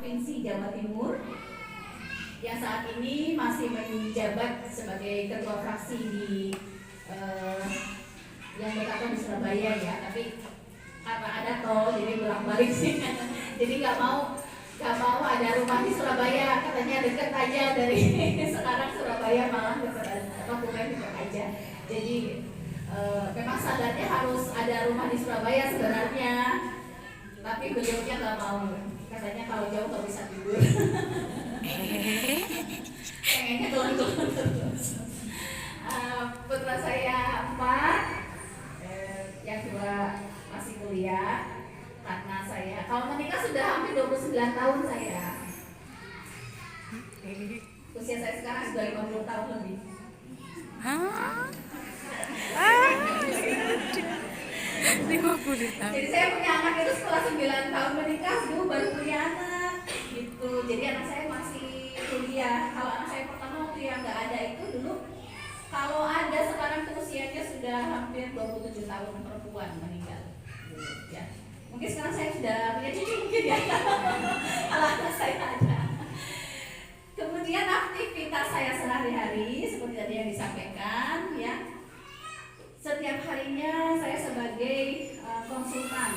Provinsi Jawa Timur yang saat ini masih menjabat sebagai ketua fraksi di yang berkantor di Surabaya ya, tapi karena ada tol jadi bolak-balik sih. Jadi nggak mau ada rumah di Surabaya, katanya deket aja dari sekarang Surabaya malah deket aja. Jadi memang sadarnya harus ada rumah di Surabaya sebenarnya, tapi beliaunya nggak mau, katanya kalau jauh nggak bisa tidur. Pengennya keluar terus. Putra saya 4, yang 2 masih kuliah. Karena saya kalau menikah sudah hampir 29 tahun saya. Usia saya sekarang sudah 50 tahun lebih. Hah? 50 tahun. Jadi saya punya anak itu setelah 9 tahun menikah, baru punya anak gitu. Jadi anak saya masih kuliah. Kalau anak saya pertama waktu yang nggak ada itu dulu, kalau ada sekarang tuh usianya sudah hampir 27 tahun, perempuan meninggal ya. Mungkin sekarang saya sudah punya cucu mungkin ya. Kalau anak saya ada. Kemudian aktivitas saya sehari-hari seperti tadi yang disampaikan ya. Setiap harinya saya sebagai konsultan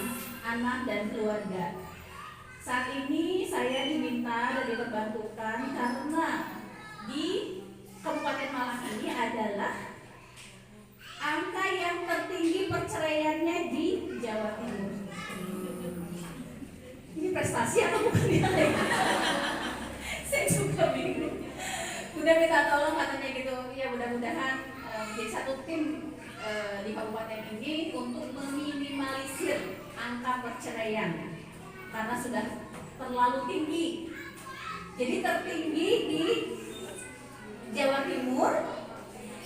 anak dan keluarga. Saat ini saya diminta dan diperbantukan karena di Kabupaten Malang ini adalah angka yang tertinggi perceraiannya di Jawa Timur. Ini prestasi atau bukan ya? Saya juga bingung. Udah minta tolong katanya gitu. Ya mudah-mudahan jadi satu tim di kabupaten ini untuk meminimalisir angka perceraian karena sudah terlalu tinggi. Jadi tertinggi di Jawa Timur,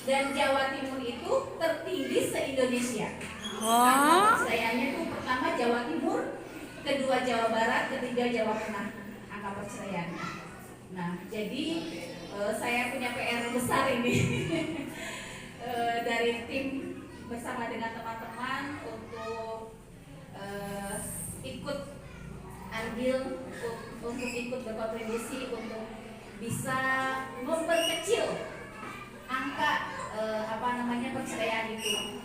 dan Jawa Timur itu tertinggi se-Indonesia. Angka perceraiannya itu pertama Jawa Timur, kedua Jawa Barat, ketiga Jawa Tengah angka perceraiannya. Nah, jadi saya punya PR besar ini dari tim bersama dengan teman-teman untuk ikut andil, untuk ikut berkontribusi untuk bisa memperkecil angka perceraian itu.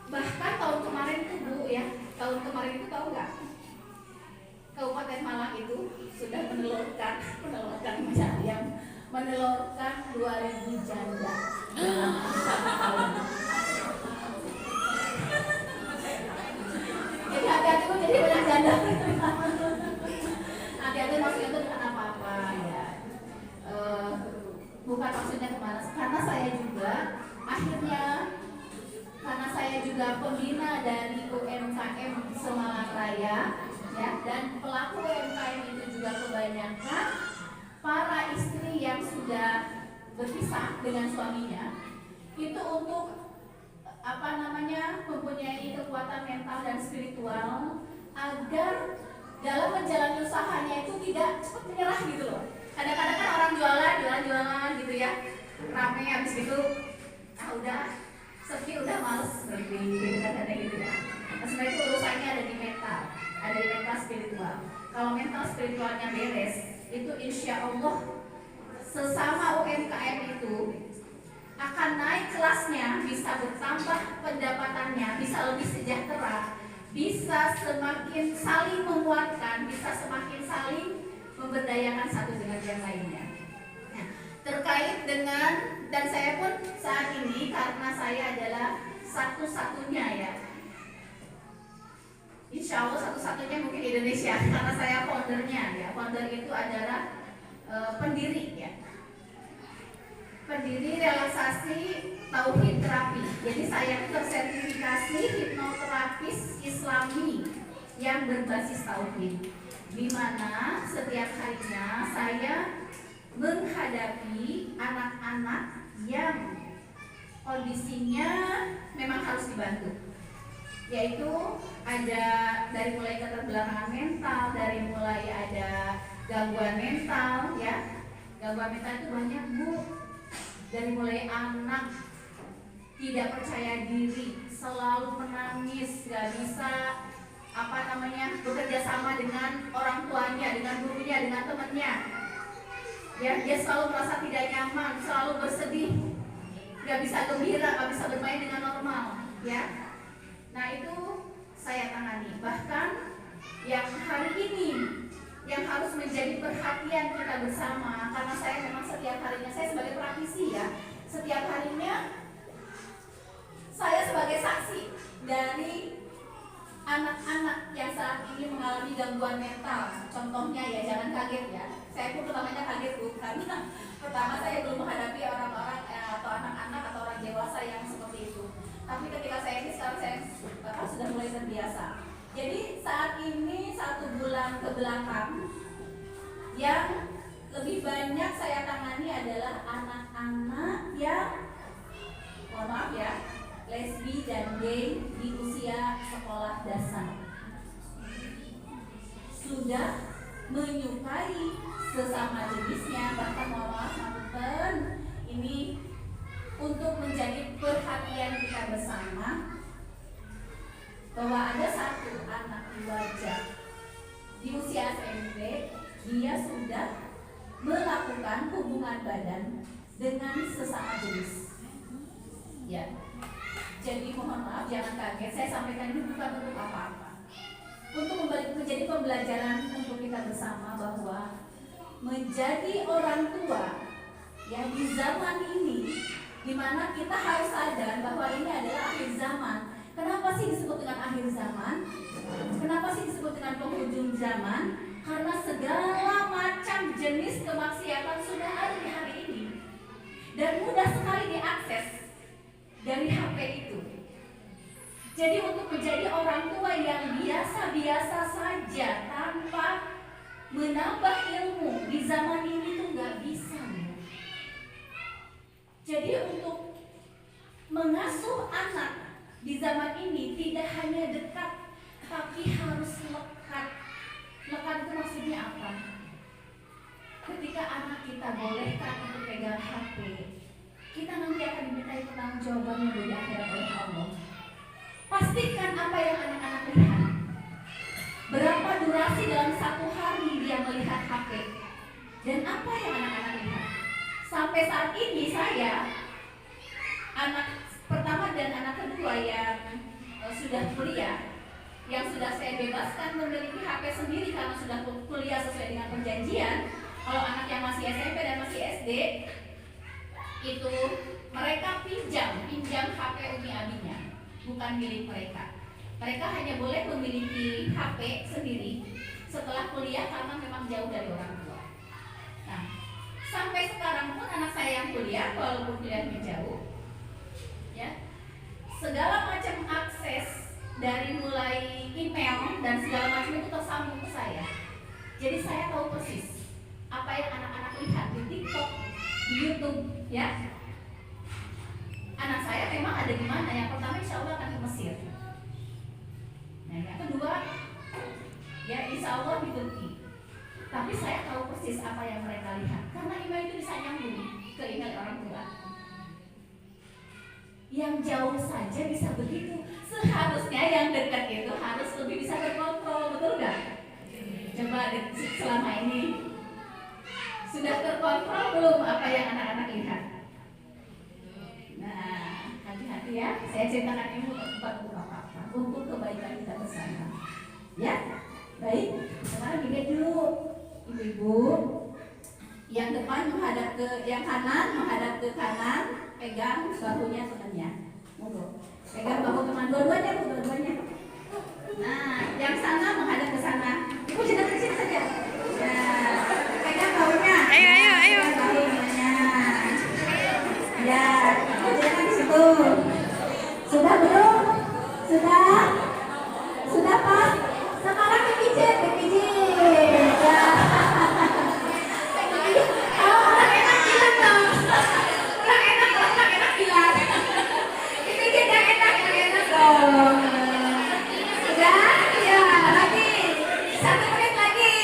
Bahkan tahun kemarin itu Bu ya, tahun kemarin itu tahu nggak? Kabupaten Malang itu sudah menelurkan 2.000 janda dalam 1 tahun. Jadi hati-hati tuh jadi banyak janda. Hati-hati maksudnya itu bukan apa-apa ya. Bukan maksudnya kemana, karena saya juga akhirnya karena saya juga pembina dari UMKM Semarang Raya ya, dan pelaku UMKM itu juga kebanyakan para istri yang sudah berpisah dengan suaminya itu untuk mempunyai kekuatan mental dan spiritual agar dalam menjalani usahanya itu tidak cepat menyerah gitu loh. Kadang-kadang kan orang jualan gitu ya, rame habis gitu, udah sepi, udah males berhenti gitu ya. Nah, sebenarnya itu urusannya ada di mental spiritual. Kalau mental spiritualnya beres, itu insya Allah sesama UMKM itu akan naik kelasnya, bisa bertambah pendapatannya, bisa lebih sejahtera, bisa semakin saling menguatkan, bisa semakin saling memberdayakan satu dengan yang lainnya. Nah, terkait dengan, dan saya pun saat ini karena saya adalah satu-satunya ya, insya Allah satu-satunya mungkin di Indonesia, karena saya foundernya ya. Founder itu adalah pendiri ya, pendiri relaksasi tauhid terapi. Jadi saya tersertifikasi hipnoterapis Islami yang berbasis tauhid, di mana setiap harinya saya menghadapi anak-anak yang kondisinya memang harus dibantu, yaitu ada dari mulai keterbelakangan mental, dari mulai ada gangguan mental ya. Gangguan mental itu banyak Bu, dari mulai anak tidak percaya diri, selalu menangis, gak bisa bekerja sama dengan orang tuanya, dengan gurunya, dengan temannya. Ya, dia selalu merasa tidak nyaman, selalu bersedih, nggak bisa gembira, nggak bisa bermain dengan normal. Ya, nah itu saya tangani. Bahkan yang hari ini yang harus menjadi perhatian kita bersama, karena saya memang setiap harinya, saya sebagai praktisi ya, setiap harinya saya sebagai saksi dari anak-anak yang saat ini mengalami gangguan mental. Contohnya ya, jangan kaget ya, saya pun pertamanya kaget karena pertama saya belum menghadapi orang-orang atau anak-anak atau orang dewasa yang seperti itu. Tapi ketika saya ini sekarang saya sudah mulai terbiasa. Jadi saat ini 1 bulan ke belakang yang lebih banyak saya tangani adalah anak-anak yang, mohon maaf ya, lesbi dan gay di usia sekolah dasar. Sudah menyukai sesama jenisnya, bahkan mohon maaf ini untuk menjadi perhatian kita bersama bahwa ada satu anak remaja di usia SMP, dia sudah melakukan hubungan badan dengan sesama jenis. Ya, jadi mohon maaf, jangan kaget. Saya sampaikan ini bukan untuk apa-apa, untuk menjadi pembelajaran untuk kita bersama bahwa menjadi orang tua ya di zaman ini, di mana kita harus sadar bahwa ini adalah akhir zaman. Kenapa sih disebut dengan akhir zaman? Kenapa sih disebut dengan penghujung zaman? Karena segala macam jenis kemaksiatan sudah ada di hari ini dan mudah sekali diakses dari HP itu. Jadi untuk menjadi orang tua yang biasa-biasa saja tanpa menambah ilmu di zaman ini tuh nggak bisa. Jadi untuk mengasuh anak di zaman ini tidak hanya dekat, tapi harus lekat. Lekat itu maksudnya apa? Ketika anak kita bolehkan untuk pegang HP, kita nanti akan dimintai pertanggungjawabannya di akhirat oleh Allah. Pastikan apa yang anak-anak lihat. Berapa durasi dalam 1 hari dia melihat HP, dan apa yang anak-anak lihat. Sampai saat ini saya, anak pertama dan anak kedua yang sudah kuliah, yang sudah saya bebaskan memiliki HP sendiri karena sudah kuliah sesuai dengan perjanjian. Kalau anak yang masih SMP dan masih SD, itu mereka pinjam HP umi abinya, bukan milik mereka. Mereka hanya boleh memiliki HP sendiri setelah kuliah karena memang jauh dari orang tua. Nah, sampai sekarang pun anak saya yang kuliah, walaupun kuliahnya jauh, ya, segala macam akses dari mulai email dan segala macam itu tersambung ke saya. Jadi saya tahu persis apa yang anak-anak lihat di TikTok, di YouTube, ya. Anak saya memang ada di mana? Yang pertama insya Allah akan ke Mesir. Nah, yang kedua, ya insya Allah di Turki. Tapi saya tahu persis apa yang mereka lihat karena email itu bisa nyambung ke email orang tua. Yang jauh saja bisa begitu. Seharusnya yang dekat itu harus lebih bisa terkontrol, betul nggak? Coba selama ini sudah terkontrol belum apa yang anak-anak lihat? Nah, hati-hati ya. Saya ceritakan ini bukan untuk apa-apa, untuk kebaikan kita bersama. Ya, baik. Sekarang dilihat dulu, ibu-ibu. Yang depan menghadap ke, yang kanan menghadap ke kanan, pegang bahunya temannya. Monggo. Pegang bahu teman dua-duanya, dua-duanya. Nah, yang sana menghadap ke sana. Ibu jangan ke sini saja. Ya, pegang bahunya. Ayo. Pegang bahunya. Ya, jangan di situ. Sudah belum? Sudah? Sudah Pak? Sekarang dipijit. Ya. Sudah? Ya, lagi 1 menit lagi.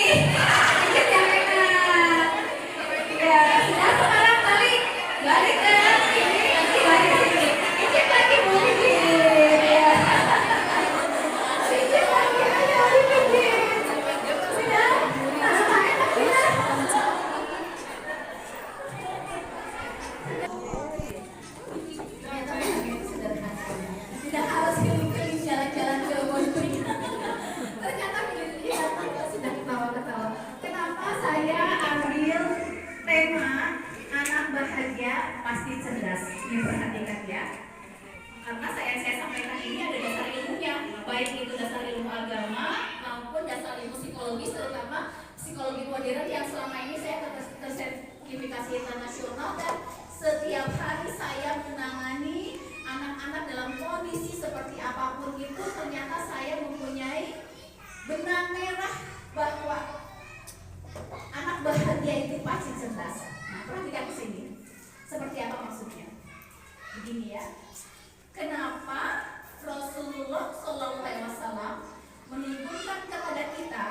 berupa kecerdasan. Nah, perhatikan ke sini. Seperti apa maksudnya? Begini ya. Kenapa Rasulullah SAW menunjukkan kepada kita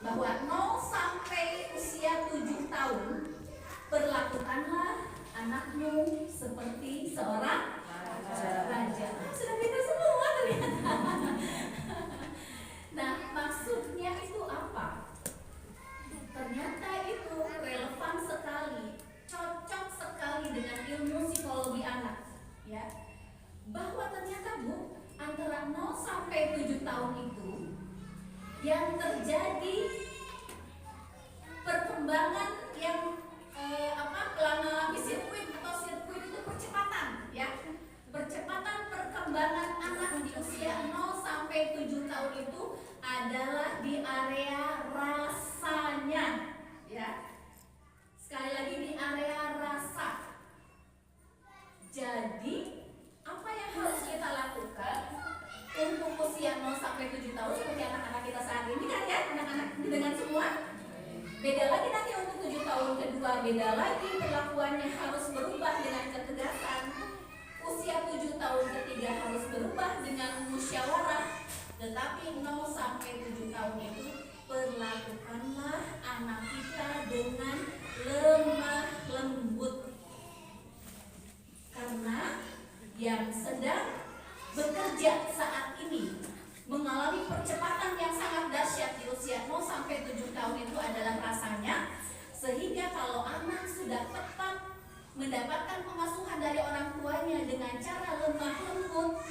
bahwa 0 sampai usia 7 tahun perlakukanlah anakmu seperti seorang raja. Sudah pintar semua ternyata. Nah, maksudnya itu apa? Ternyata itu relevan sekali, cocok sekali dengan ilmu psikologi anak, ya. Bahwa ternyata Bu, antara 0 sampai 7 tahun itu yang terjadi perkembangan yang mengalami sirkuit atau sirkuit itu percepatan, ya. Percepatan perkembangan anak di usia 0 sampai 7 tahun itu adalah di area rasanya, ya. Sekali lagi di area rasa. Jadi, apa yang harus kita lakukan untuk usia 0 sampai 7 tahun seperti anak-anak kita saat ini kan ya, anak-anak dengan semua? Beda lagi nanti untuk 7 tahun kedua, beda lagi perlakuannya harus berubah dengan ketegasan. Usia 7 tahun ketiga harus berubah dengan musyawarah. Tetapi 0 sampai 7 tahun itu perlakukanlah anak kita dengan lemah lembut. Karena yang sedang bekerja saat ini mengalami percepatan yang sangat dahsyat di usia 0 sampai 7 tahun itu adalah rasanya. Sehingga kalau anak sudah tepat mendapatkan pengasuhan dari orang tuanya dengan cara lemah lembut,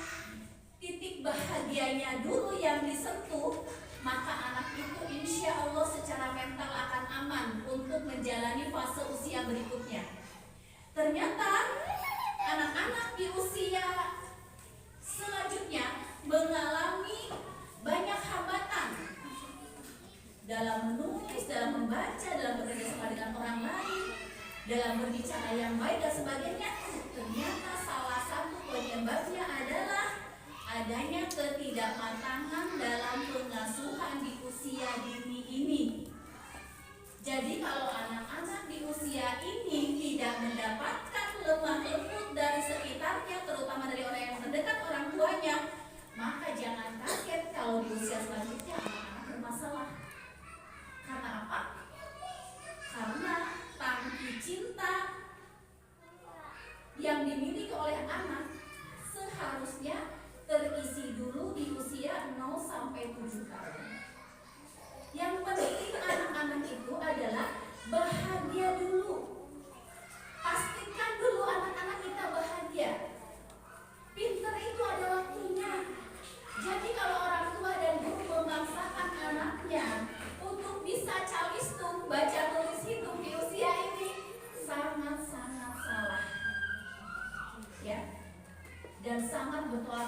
titik bahagianya dulu yang disentuh, maka anak itu insya Allah secara mental akan aman untuk menjalani fase usia berikutnya. Ternyata anak-anak di usia selanjutnya mengalami banyak hambatan dalam menulis, dalam membaca, dalam bekerja sama dengan orang lain, dalam berbicara yang baik dan sebagainya. Ternyata salah satu penyebabnya adalah adanya ketidakmatangan dalam pengasuhan di usia dini ini. Jadi kalau anak-anak di usia ini tidak mendapatkan lemah lembut dari sekitarnya, terutama dari orang yang terdekat orang tuanya, maka jangan kaget kalau di usia selanjutnya anak-anak bermasalah. Karena apa? Karena tangki cinta yang dimiliki oleh anak seharusnya terisi dulu di usia 0 sampai 7 tahun. Yang penting anak-anak itu adalah bahagia dulu. Pastikan dulu anak-anak kita bahagia. Pinter itu ada waktunya. Jadi kalau orang tua dan guru memaksakan anaknya untuk bisa calistung, baca tulis hitung di usia ini, sangat-sangat salah, ya. Dan sangat bertolak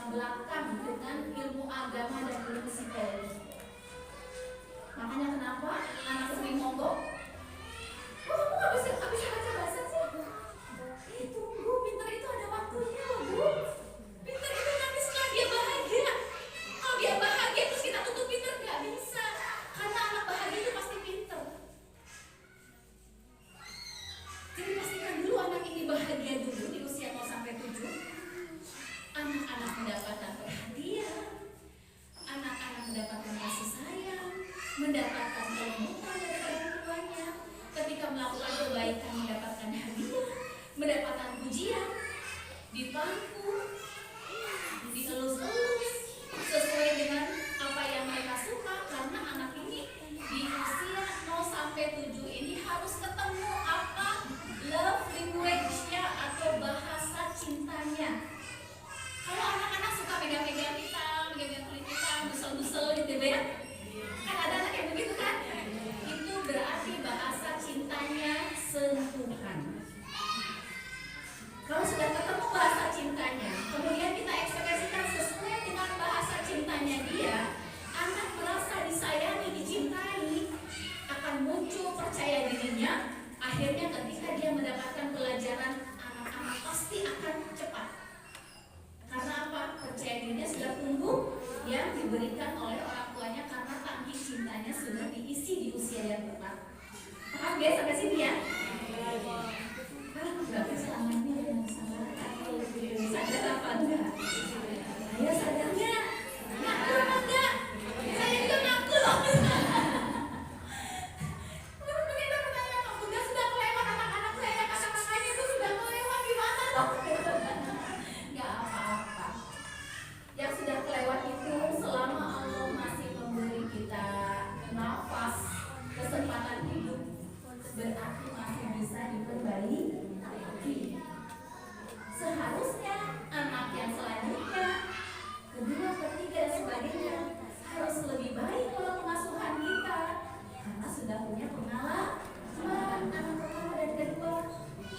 punya pengalaman anak pertama dan kedua.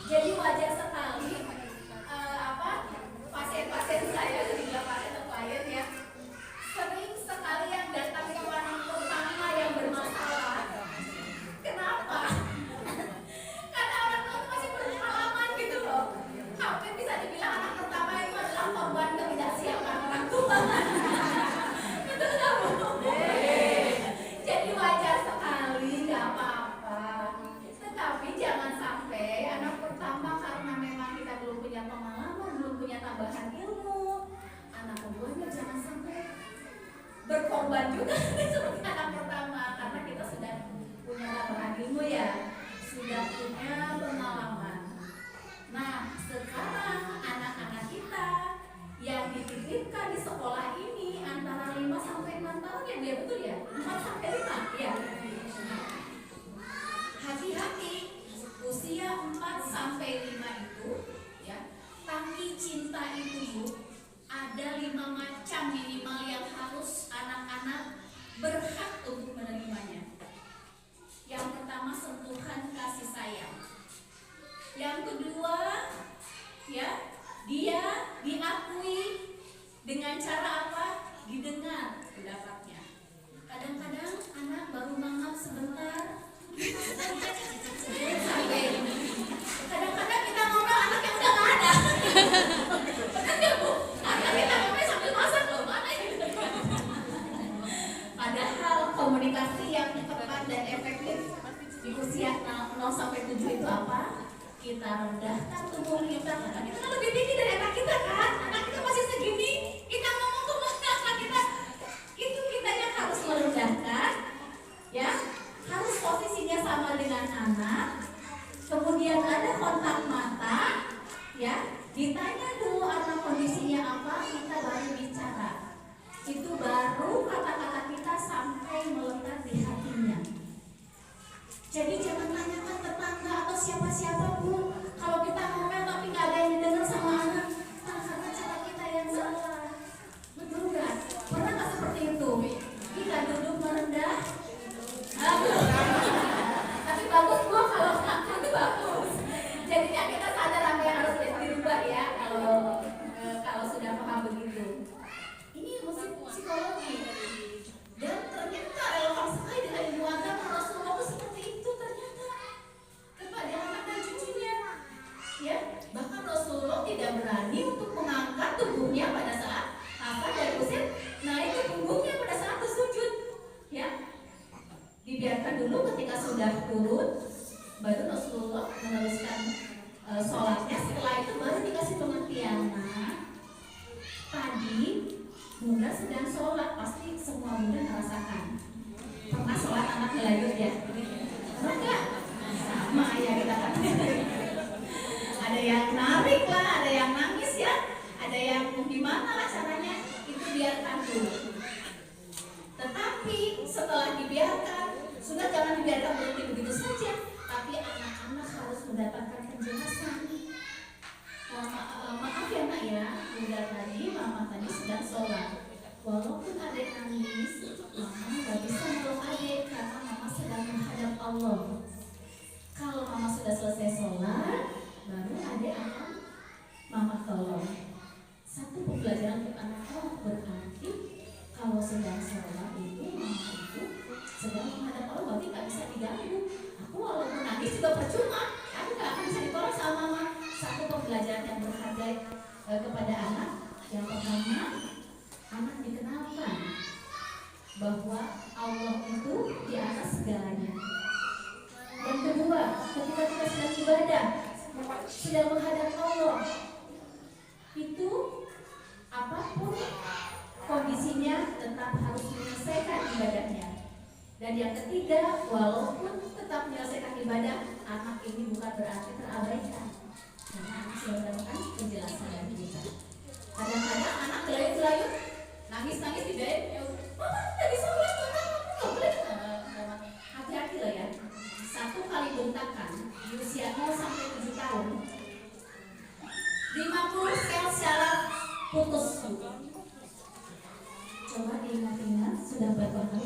Jadi wajar sekali pasien-pasien saya ketika pasien atau klien ya sering sekali yang datang itu anak pertama yang bermasalah. Kenapa? Karena orang tua itu masih berpengalaman gitu loh. Hampir bisa dibilang anak pertama itu adalah korban ketidaksiapan orang tua. Betul nggak Bu? Jadi wajar sekali, nggak apa-apa. Tetapi jangan sampai anak pertama karena memang kita belum punya pengalaman, belum punya tambahan ilmu, anak keduanya jangan sampai berkorban juga seperti anak pertama karena kita sudah punya tambahan ilmu ya, sudah punya pengalaman. Nah, sekarang anak-anak kita yang dititipkan di sekolah ini antara 5 sampai 6 tahun ya, dia betul ya? 4 sampai 5 ya. Hati-hati usia 4 sampai 5 itu ya. Tangki cinta itu Bu, ada 5 macam minimal yang harus anak-anak berhak untuk menerimanya. Yang pertama sentuhan kasih sayang. Yang kedua ya, dia diakui dengan cara apa? Didengar pendapatnya. Kadang-kadang anak baru mangap sebentar sampai kadang-kadang kita ngomong anak yang udah gak ada. Benar gak Bu? Anak kita ngomong sambil masak loh, mana gitu. Padahal komunikasi yang tepat dan efektif di usia 0 sampai 7 itu apa? Kita rendahkan tubuh kita karena kita kan lebih tinggi dari anak kita kan. Anak kita masih segini, kita ngomong ke mana anak kita? Itu kita yang harus merendahkan ya. Harus posisinya sama dengan anak. Kemudian ada kontak mata ya. Ditanya dulu anak kondisinya apa, kita baru bicara. Itu baru kata-kata kita sampai melekat di hatinya. Jadi jangan tanyakan tetangga atau siapa-siapa pun. Kalau kita ngomel tapi nggak ada yang didengar sama anak, karena cara kita yang salah. Betul nggak? Pernah nggak seperti itu? Kita duduk merendah. Tapi bagus Bu, kalau ngaku itu bagus. Jadinya kita sadar apa yang harus dirubah ya. Kalau sudah paham begitu. Ini musik psikologi. Dan ternyata relevan sekali dengan ilmu agama. Rasulullah itu seperti itu ternyata kepada anak dan cucunya. Ya, bahkan Rasulullah tidak berani untuk mengangkat tubuhnya pada saat apa dari usir naik ke punggungnya pada saat bersujud. Ya, dibiarkan dulu ketika sudah turun, baru Rasulullah meneruskan sholatnya. Setelah itu baru dikasih pengertian. Nah, tadi Bunda sedang sholat, pasti semua Bunda merasakan. Pernah sholat anak melayut ya? Pernah nggak? Sama ya kita kan. Ada yang narik lah, ada yang nangis ya, ada yang gimana lah caranya. Itu biarkan dulu. Tetapi setelah dibiarkan, sudah jangan dibiarkan berhenti begitu saja, tapi anak-anak harus mendapatkan penjelasan. Maaf ya Nak ya, Bunda tadi, Mama tadi sedang sholat. Walaupun adik nangis, Mama gak bisa meluk adik karena Mama sedang menghadap Allah. Kalau Mama sudah selesai sholat, baru adik akan Mama tolong. Satu pembelajaran untuk anak berarti kalau sedang sholat itu Mama itu sedang menghadap Allah, berarti gak bisa diganggu. Aku walaupun nangis juga percuma, aku gak akan bisa ditolong sama Mama. Satu pembelajaran yang berharga kepada anak. Yang pertama, anak dikenalkan bahwa Allah itu di atas segalanya. Yang kedua, ketika kita sedang ibadah, sedang menghadap Allah, itu apapun kondisinya tetap harus menyelesaikan ibadahnya. Dan yang ketiga, walaupun tetap menyelesaikan ibadah, anak ini bukan berarti terabaikan. Karena anak sudah mendapatkan penjelasan dari kita. Kadang-kadang anak gelayut-gelayut, nangis-nangis di bed, Mama tadi sholat, Mama nggak boleh. Hati-hati loh ya. Satu kali bentakan di usia 0 sampai 7 tahun, 50 sel syaraf putus. Coba diingat-ingat sudah berapa kali?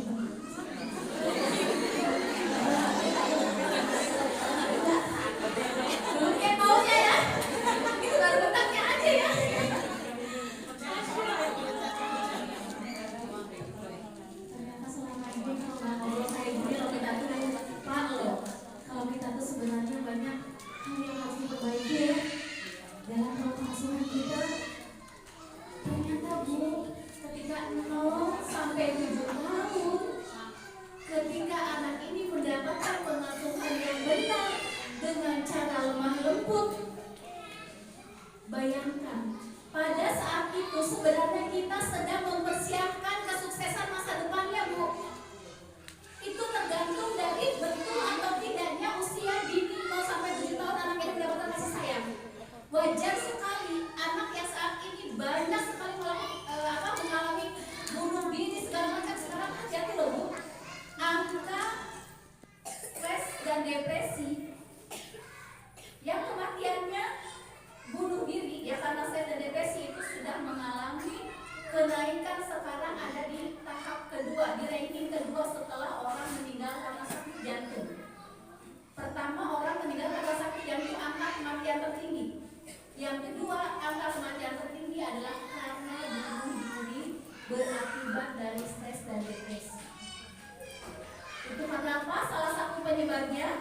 depresi, yang kematiannya bunuh diri ya karena stres dan depresi itu sudah mengalami kenaikan, sekarang ada di tahap kedua, di ranking kedua setelah orang meninggal karena sakit jantung. Pertama, orang meninggal karena sakit jantung angka kematian tertinggi. Yang kedua, angka kematian tertinggi adalah karena bunuh diri berakibat dari stres dan depresi. Itu kenapa? Salah satu penyebabnya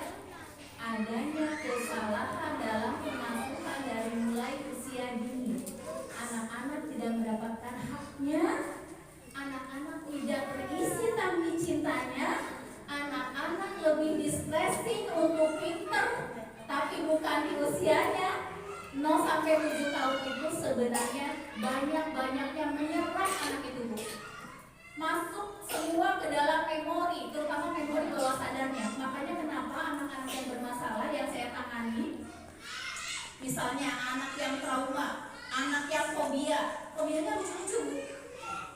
adanya kesalahan dalam pengasuhan dari mulai usia dini. Anak-anak tidak mendapatkan haknya, anak-anak tidak terisi tangki cintanya, anak-anak lebih di-stressing untuk pinter, tapi bukan di usianya. 0 sampai 7 tahun itu sebenarnya banyak yang menyerah anak itu, Bu. Masuk semua ke dalam memori, terutama memori bawah sadarnya. Makanya kenapa anak-anak yang bermasalah yang saya tangani, misalnya anak yang trauma, anak yang fobia, fobianya lucu-lucu.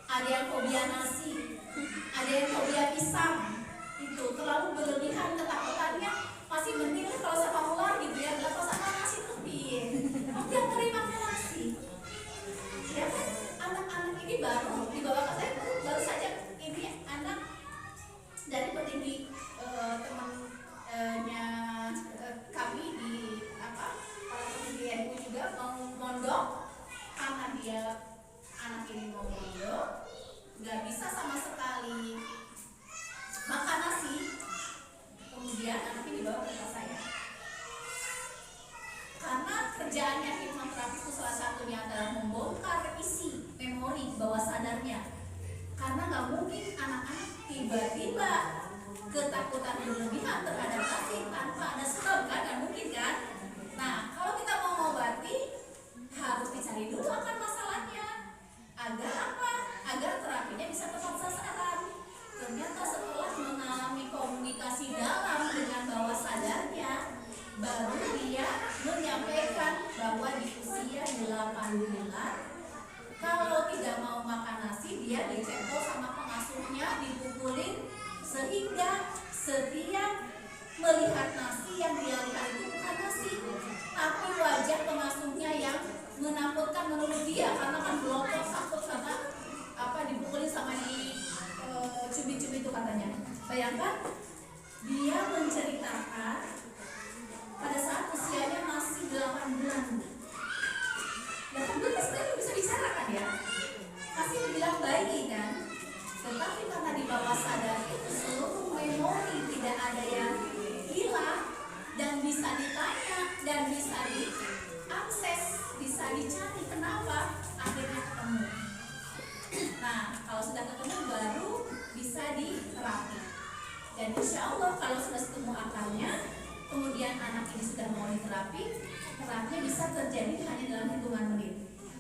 Ada yang fobia nasi, ada yang fobia pisang. Itu terlalu berlebihan ketakutannya. Masih mending kalau sama ular gitu ya, nggak kalau sama nasi tepin. Yang terima nasi. Ya kan, anak-anak ini baru dibawa ke saya baru saja ini anak dari petinggi temannya kami di para petinggi NU juga mau mondok, karena dia anak ini mau mondok nggak bisa sama sekali makan nasi, kemudian anak ini dibawa ke kelas saya karena kerjaannya hipnoterapi itu salah satunya adalah membongkar isi memori bawah sadarnya. Karena nggak mungkin anak-anak tiba-tiba ketakutan berlebihan terhadap nasi tanpa ada sebab, kan? Nggak mungkin kan? Nah, kalau kita mau mengobati harus dicari dulu akan masalahnya. Agar apa? Agar terapinya bisa tepat sasaran. Ternyata setelah mengalami komunikasi dalam dengan bawah sadarnya, baru dia menyampaikan bahwa di usia 8 bulan kalau tidak mau makan nasi, dia dicentol sama pengasuhnya, dipukulin, sehingga setiap melihat nasi yang dia lihat itu bukan nasi, tapi wajah pengasuhnya yang menakutkan menurut dia, karena kan blotok takut karena dipukulin sama cubit-cubit itu katanya. Bayangkan dia menceritakan pada saat usianya masih 8 bulan. 8 bulan sebenarnya bisa bicara kan ya, masih dibilang bayi kan, tetapi karena di bawah sadar itu seluruh memori tidak ada yang hilang dan bisa ditanya dan bisa diakses, bisa dicari. Kenapa? Akhirnya ketemu. Nah, kalau sudah ketemu baru bisa diterapi. Dan insya Allah kalau sudah ketemu akarnya, kemudian anak ini sudah mau diterapi, terapinya bisa terjadi hanya dalam hitungan menit.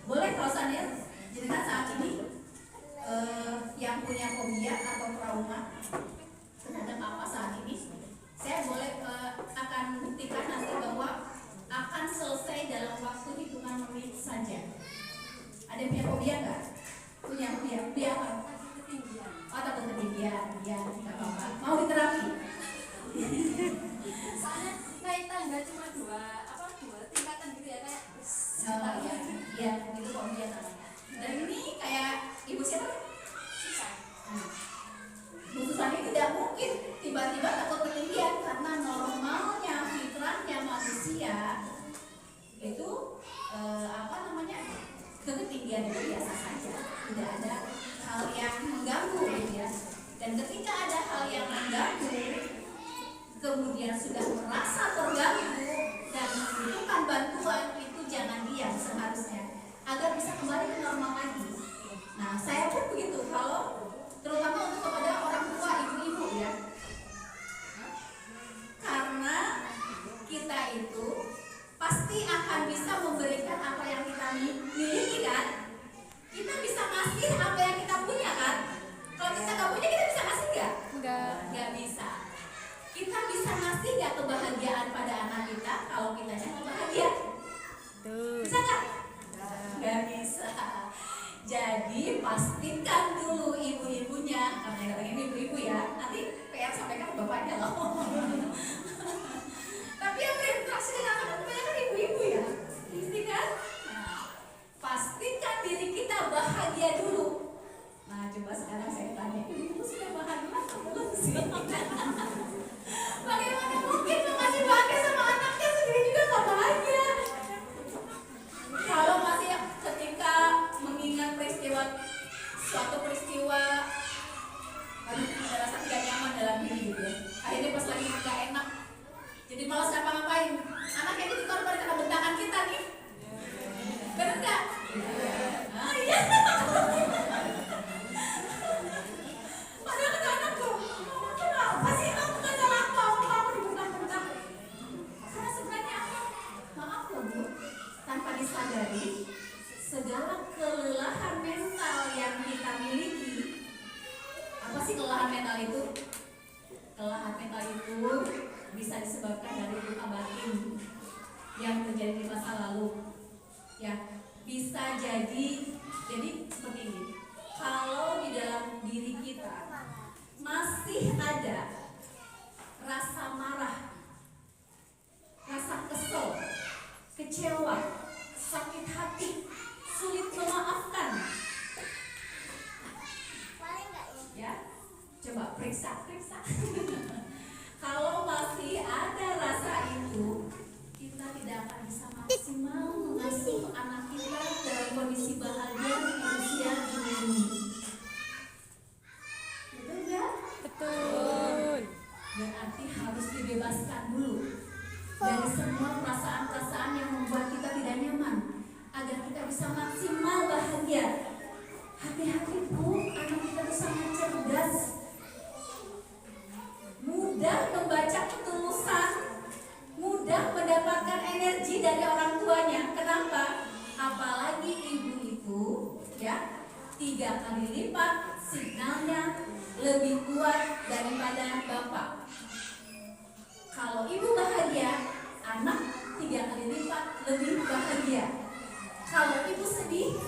Boleh kalau saya jadikan saat ini yang punya fobia atau trauma terhadap apa saat ini, saya boleh akan buktikan nanti bahwa akan selesai dalam waktu hitungan menit saja. Ada yang punya fobia nggak? Punya fobia apa? Oh, takut ketinggian, ya nggak apa-apa. Mau diterapi? Soalnya naik tangga cuma dua tingkatan gitu ya, kayak iya, itu fobia namanya. Dan ini kayak ibu siapa? Bu Susani tidak mungkin tiba-tiba takut ketinggian, karena normalnya fitrahnya manusia itu ketinggian itu biasa saja, tidak ada hal yang mengganggu gitu ya. Dan ketika ada hal yang mengganggu, kemudian sudah merasa terganggu dan membutuhkan bantuan, itu jangan diam seharusnya, agar bisa kembali ke normal lagi. Nah, saya pun begitu, kalau terutama untuk kepada orang tua, ibu-ibu ya, karena kita itu pasti akan bisa memberikan apa yang kita miliki kan. Kita bisa ngasih apa yang kita punya kan. Kalau kita nggak punya, kita bisa ngasih nggak? Nggak bisa. Kita bisa ngasih nggak kebahagiaan pada anak kita kalau kita nggak bahagia? Bisa nggak? Nggak bisa. Jadi pastikan dulu ibu-ibunya, karena yang ibu-ibu ya, nanti PR sampaikan ke bapaknya loh. bisa disebabkan dari luka batin yang terjadi di masa lalu. Ya, bisa jadi seperti ini. Kalau di dalam diri kita masih ada rasa marah, rasa kesel, kecewa, sakit hati, sulit memaafkan, ya, coba periksa. Kalau masih ada rasa itu, kita tidak akan bisa maksimal mengasuh anak kita dalam kondisi bahagia di usia ini. Betul nggak? Betul. Berarti harus dibebaskan dulu dari semua perasaan-perasaan yang membuat kita tidak nyaman, agar kita bisa maksimal bahagia. Hati-hati Bu, anak kita itu sangat cerdas, mudah membaca ketulusan, mudah mendapatkan energi dari orang tuanya. Kenapa? Apalagi ibu itu, ya, 3 kali lipat signalnya lebih kuat daripada bapak. Kalau ibu bahagia, anak 3 kali lipat lebih bahagia. Kalau ibu sedih,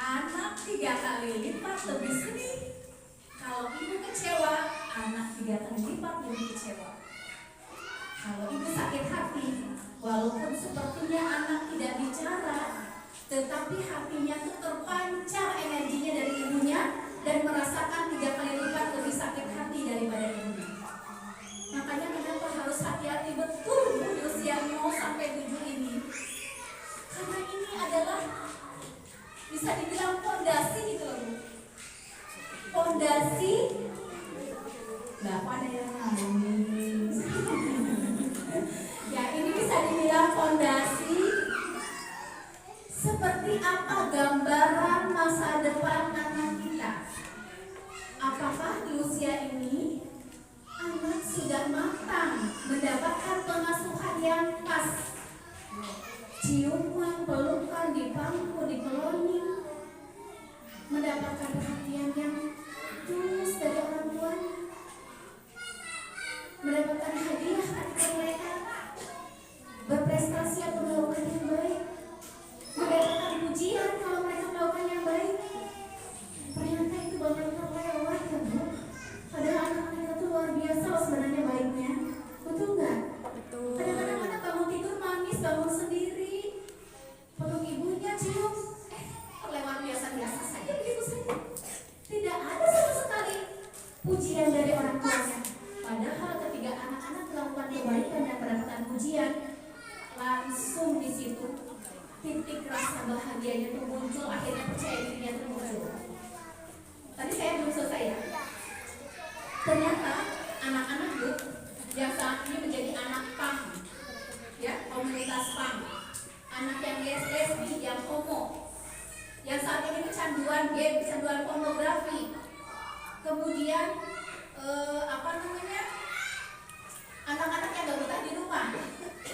anak 3 kali lipat lebih sedih. Kalau ibu kecewa, anak 3 kali lipat lebih kecewa. Kalau ibu sakit hati, walaupun sepertinya anak tidak bicara, tetapi hatinya itu terpancar energinya dari ibunya dan merasakan 3 kali lipat lebih sakit hati daripada ibunya. Makanya kenapa harus hati-hati betul di usia 0 sampai 7 ini? Karena ini adalah bisa dibilang fondasi gitu loh. Fondasi, nggak ada yang nangis. Ya, ini bisa dibilang fondasi seperti apa gambaran masa depan anak kita. Apakah di usia ini anak sudah matang mendapatkan pengasuhan yang pas, ciuman, pelukan, dipangku, dipeloni, mendapatkan perhatian yang tulus dari orang tuanya, mendapatkan hadiah ketika mereka berprestasi atau melakukan yang baik, mendapatkan pujian kalau mereka melakukan yang baik. Ternyata itu bakal terlewat ya Bu. Padahal anak-anak itu luar biasa loh sebenarnya baiknya. Betul nggak? Betul. Kadang-kadang anak bangun tidur nangis, bangun sendiri, peluk ibunya, cium, terlewat biasa-biasa saja, begitu saja. Tidak ada sama sekali pujian dari orang tuanya. Padahal ketika anak-anak melakukan kebaikan dan mendapatkan pujian, langsung di situ titik rasa bahagianya itu muncul, akhirnya percaya dirinya itu muncul. Tadi saya belum selesai ya. Ternyata anak-anak itu yang saat ini menjadi anak PAM, ya, komunitas PAM, anak yang lesbi, yang homo, yang saat ini kecanduan game, kecanduan pornografi, kemudian anak-anak yang gak betah di rumah,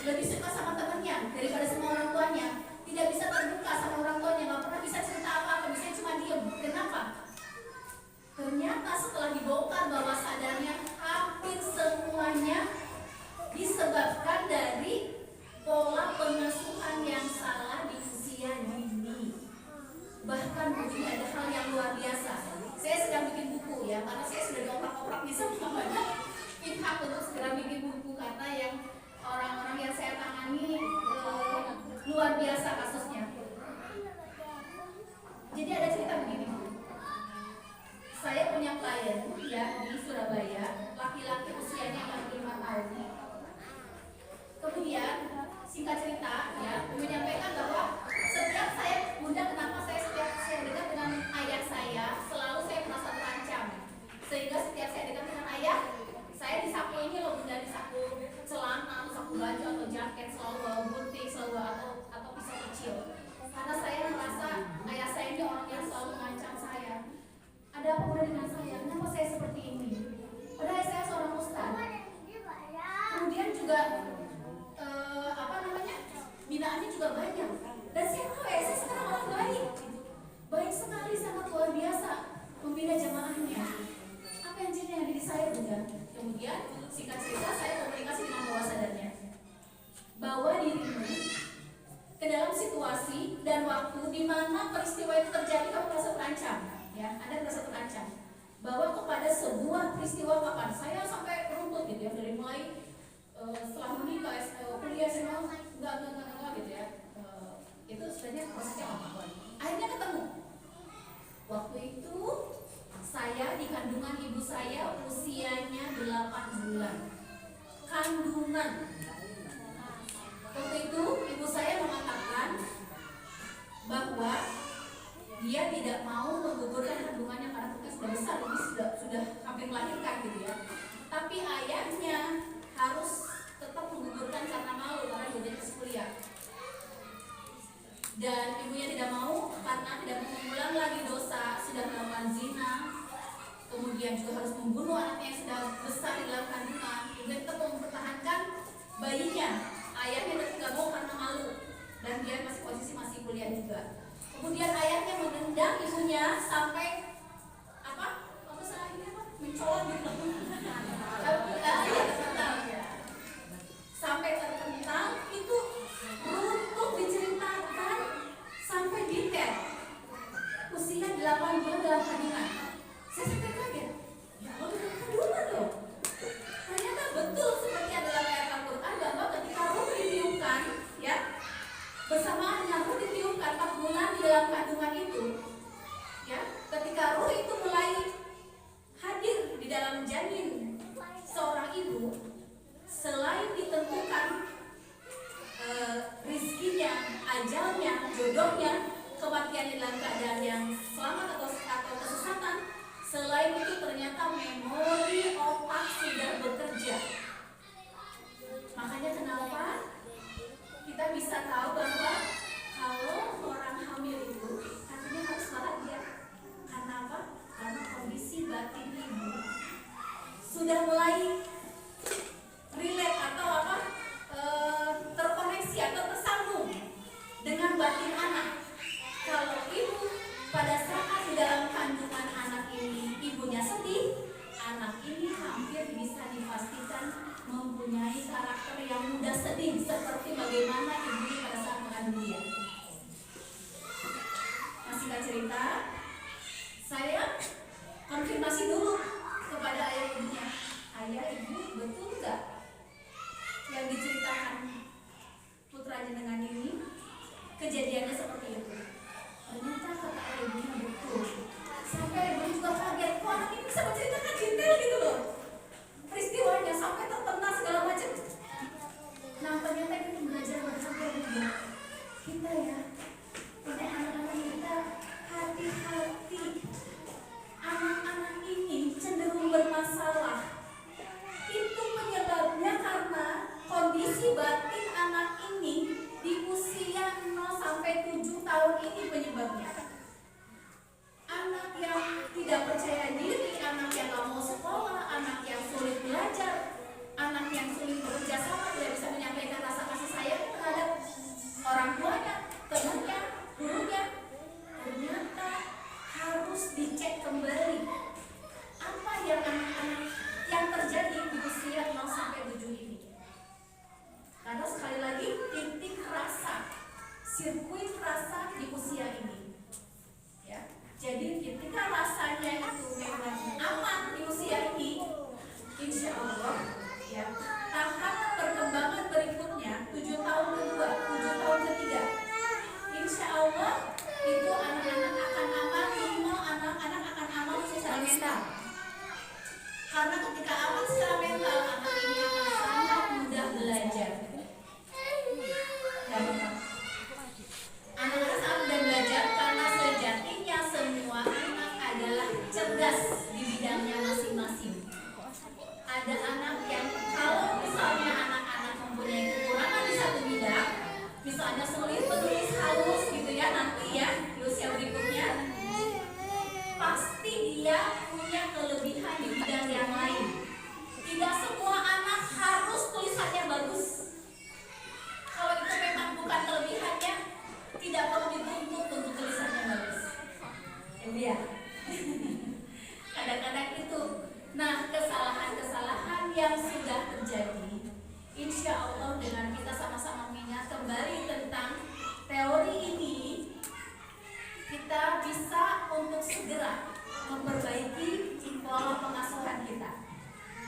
lebih suka sama temennya daripada sama orang tuanya, tidak bisa terbuka sama orang tuanya, gak pernah bisa cerita apa-apa, bisa cuma diem. Kenapa? Ternyata setelah dibongkar bawah sadarnya, hampir semuanya disebabkan dari pola pengasuhan yang salah di usia dini. Bahkan mungkin ada hal yang luar biasa. Saya sedang bikin buku ya, karena saya sudah dioprak-oprak nih sama banyak pihak untuk segera bikin buku, karena yang orang-orang yang saya tangani luar biasa kasusnya. Jadi ada cerita begini. Saya punya klien ya di Surabaya, laki-laki usianya 45 tahun. Kemudian singkat cerita ya, menyampaikan bahwa setiap saya, Bunda, kenapa setiap saya dekat dengan ayah saya, selalu saya merasa terancam. Sehingga setiap saya dekat dengan ayah, saya disaku ini loh Bunda, disaku celana, disaku baju atau jaket, selalu bawa gunting, selalu bawa atau pisau kecil. Karena saya merasa ayah saya ini orang yang selalu mengancam saya. Ada apa dengan saya? Kenapa saya seperti ini? Padahal saya seorang ustaz. Kemudian juga binaannya juga banyak. Dan saya tahu ya, saya sekarang orang baik, baik sekali, sangat luar biasa membina jamaahnya. Apa yang jadi yang diri saya Bunda? Kemudian singkat cerita saya komunikasi mana peristiwa itu terjadi kamu merasa terancam, ya, Anda merasa terancam. Bahwa kepada sebuah peristiwa kapan saya sampai runtut gitu ya, dari mulai setelah menikah, kuliah semua enggak gitu ya. Itu sebenarnya prosesnya apa? Akhirnya ketemu. Waktu itu saya di kandungan ibu saya usianya 8 bulan. Kandungan. Waktu itu ibu saya mengatakan bahwa dia tidak mau menggugurkan kandungannya karena kita sudah besar, ini sudah hampir melahirkan gitu ya. Tapi ayahnya harus tetap menggugurkan karena malu karena dia masih kuliah. Dan ibunya tidak mau karena tidak mau mengulang lagi dosa, sudah melakukan zina, kemudian juga harus membunuh anaknya yang sudah besar di dalam kandungan. Ibunya tetap mempertahankan bayinya. Ayahnya tidak mau karena malu dan dia masih kuliah juga. Kemudian ayahnya menendang ibunya sampai mencolok gitu. Sampai terpental itu runtuh diceritakan sampai detail. Usia 8 bulan dalam kandungan. Saya sampai kaget. Ya Allah, dalam kandungan loh. Ternyata betul seperti ada dalam ayat Al-Quran bahwa ketika ruh ditiupkan, ya, bersamaan dengan ruh ditiupkan 4 bulan di dalam kandungan itu, ya, ketika ruh itu mulai hadir di dalam janin seorang ibu, selain ditentukan rizkinya, ajalnya, jodohnya, kematiannya dalam keadaan yang selamat atau kesesatan, selain itu ternyata memori otak sudah bekerja. Makanya kenapa kita bisa tahu bahwa kalau orang hamil itu katanya harus bahagia. Karena apa? Karena kondisi batin ibu sudah mulai relate atau terkoneksi atau tersambung dengan batin anak. Kalau ibu pada saat di dalam kandungan anak ini ibunya sedih, anak ini hampir bisa dipastikan mempunyai karakter yang mudah sedih seperti bagaimana ibunya pada saat mengandung dia. Masih cerita, saya konfirmasi dulu kepada ayah ibunya. Ayah, ibu, betul nggak yang diceritakan putra jenengan ini kejadiannya seperti itu? Ternyata kata ayah ibunya betul. Sampai ibu juga kaget, kok anak ini bisa menceritakan detail gitu loh peristiwanya sampai tertenang segala macam. Nah ternyata kita belajar berharga juga. Kita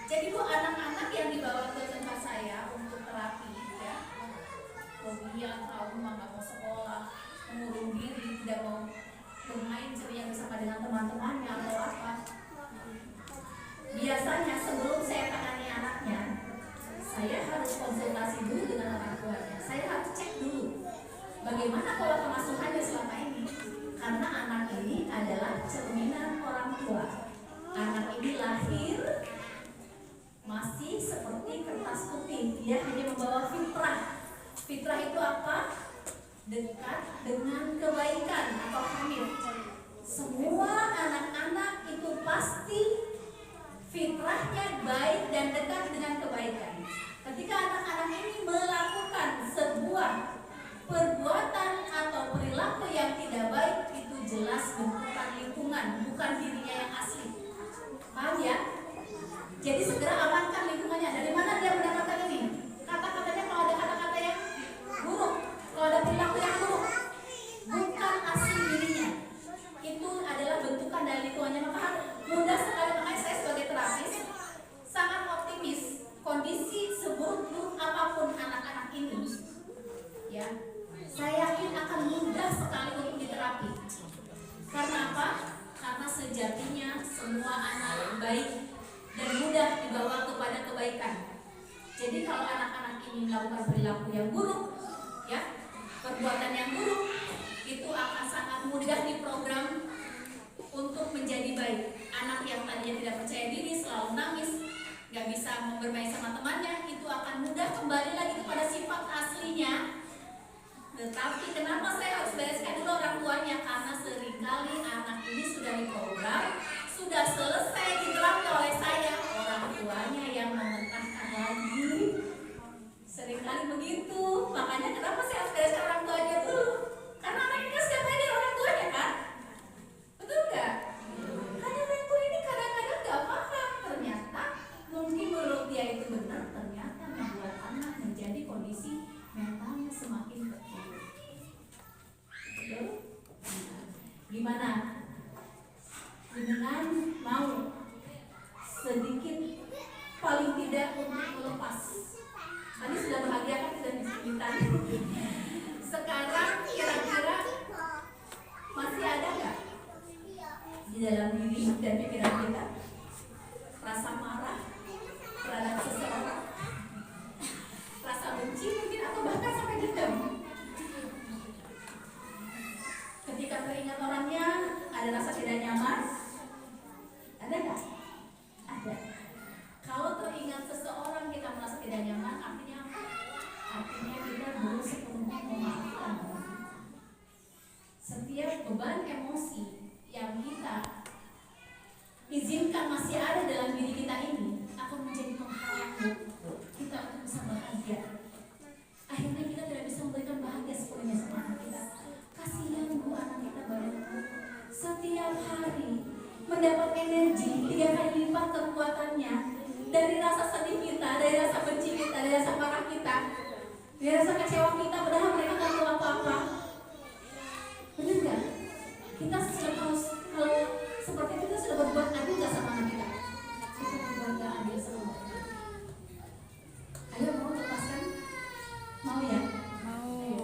Jadi Bu, anak-anak yang dibawa ke tempat saya untuk terapi ya, fobia, trauma, nggak mau sekolah, mengurung diri, tidak mau bermain ceria bersama dengan teman-temannya atau apa. Biasanya sebelum saya tangani anaknya, saya harus konsultasi dulu dengan orang tuanya. Saya harus cek dulu bagaimana pola pengasuhannya selama ini. Karena anak ini adalah cerminan orang tua. Anak ini lahir masih seperti kertas putih, dia hanya membawa fitrah. Fitrah itu apa? Dekat dengan kebaikan atau hamil. Semua anak-anak itu pasti fitrahnya baik dan dekat dengan kebaikan. Ketika anak-anak ini melakukan sebuah perbuatan atau perilaku yang tidak baik, itu jelas bentukan lingkungan, bukan dirinya yang asli. Paham ya? Jadi segera amankan lingkungannya. Dari mana dia mendapatkan ini? Kata-katanya kalau ada kata-kata yang buruk, kalau ada perilaku yang buruk, bukan asli dirinya. Itu adalah bentukan dari lingkungannya. Maka mudah sekali, makanya saya sebagai terapis sangat optimis. Kondisi seburuk-buruk apapun anak-anak ini, ya, saya yakin akan mudah sekali untuk diterapi. Karena apa? Karena sejatinya semua anak baik dan mudah dibawa kepada kebaikan. Jadi kalau anak-anak ini melakukan perilaku yang buruk, ya, perbuatan yang buruk, itu akan sangat mudah diprogram untuk menjadi baik. Anak yang tadinya tidak percaya diri, selalu nangis, gak bisa bermain sama temannya, itu akan mudah kembali lagi kepada sifat aslinya. Tetapi kenapa saya harus bereskan dulu orang tuanya? Karena seringkali anak ini sudah diprogram, sudah selesai diterapi oleh saya, orang tuanya yang mementahkan lagi. Seringkali begitu. Makanya kenapa saya harus bereskan orang tuanya dulu? Karena anak ini kan setiap hari dari orang tuanya kan? Betul nggak? Hanya orang tua ini kadang-kadang nggak paham. Ternyata mungkin menurut dia itu benar, ternyata membuat anak menjadi kondisi mentalnya semakin terpuruk. Betul? Gimana? Dengan mau sedikit paling tidak untuk melepas. Tadi sudah bahagia kan, sudah disebutkan. Sekarang kira-kira masih ada nggak di dalam diri dan pikiran kita rasa marah terhadap seseorang, rasa benci mungkin, atau bahkan sampai dendam? Ketika teringat orangnya ada rasa tidak nyaman, ada nggak? Ada. Kalau teringat seseorang kita merasa tidak nyaman, artinya apa? Artinya kita belum sepenuhnya memaafkan. Setiap beban emosi yang kita izinkan masih ada dalam diri kita ini akan menjadi penghalang kita untuk bisa bahagia. Akhirnya kita tidak bisa memberikan bahagia sepenuhnya sama anak kita. Kasihan Bu, anak kita banyak setiap hari mendapat energi 3 kali lipat kekuatannya dari rasa sedih kita, dari rasa benci kita, dari rasa marah kita, dari rasa kecewa kita, padahal mereka nggak tahu apa-apa. Benar nggak? Kita sudah kalau seperti itu, kita sudah berbuat adil nggak sama anak kita? Kita berbuat nggak adil sama mereka. Ayo, mau lepaskan? Mau ya? Mau. Ayo,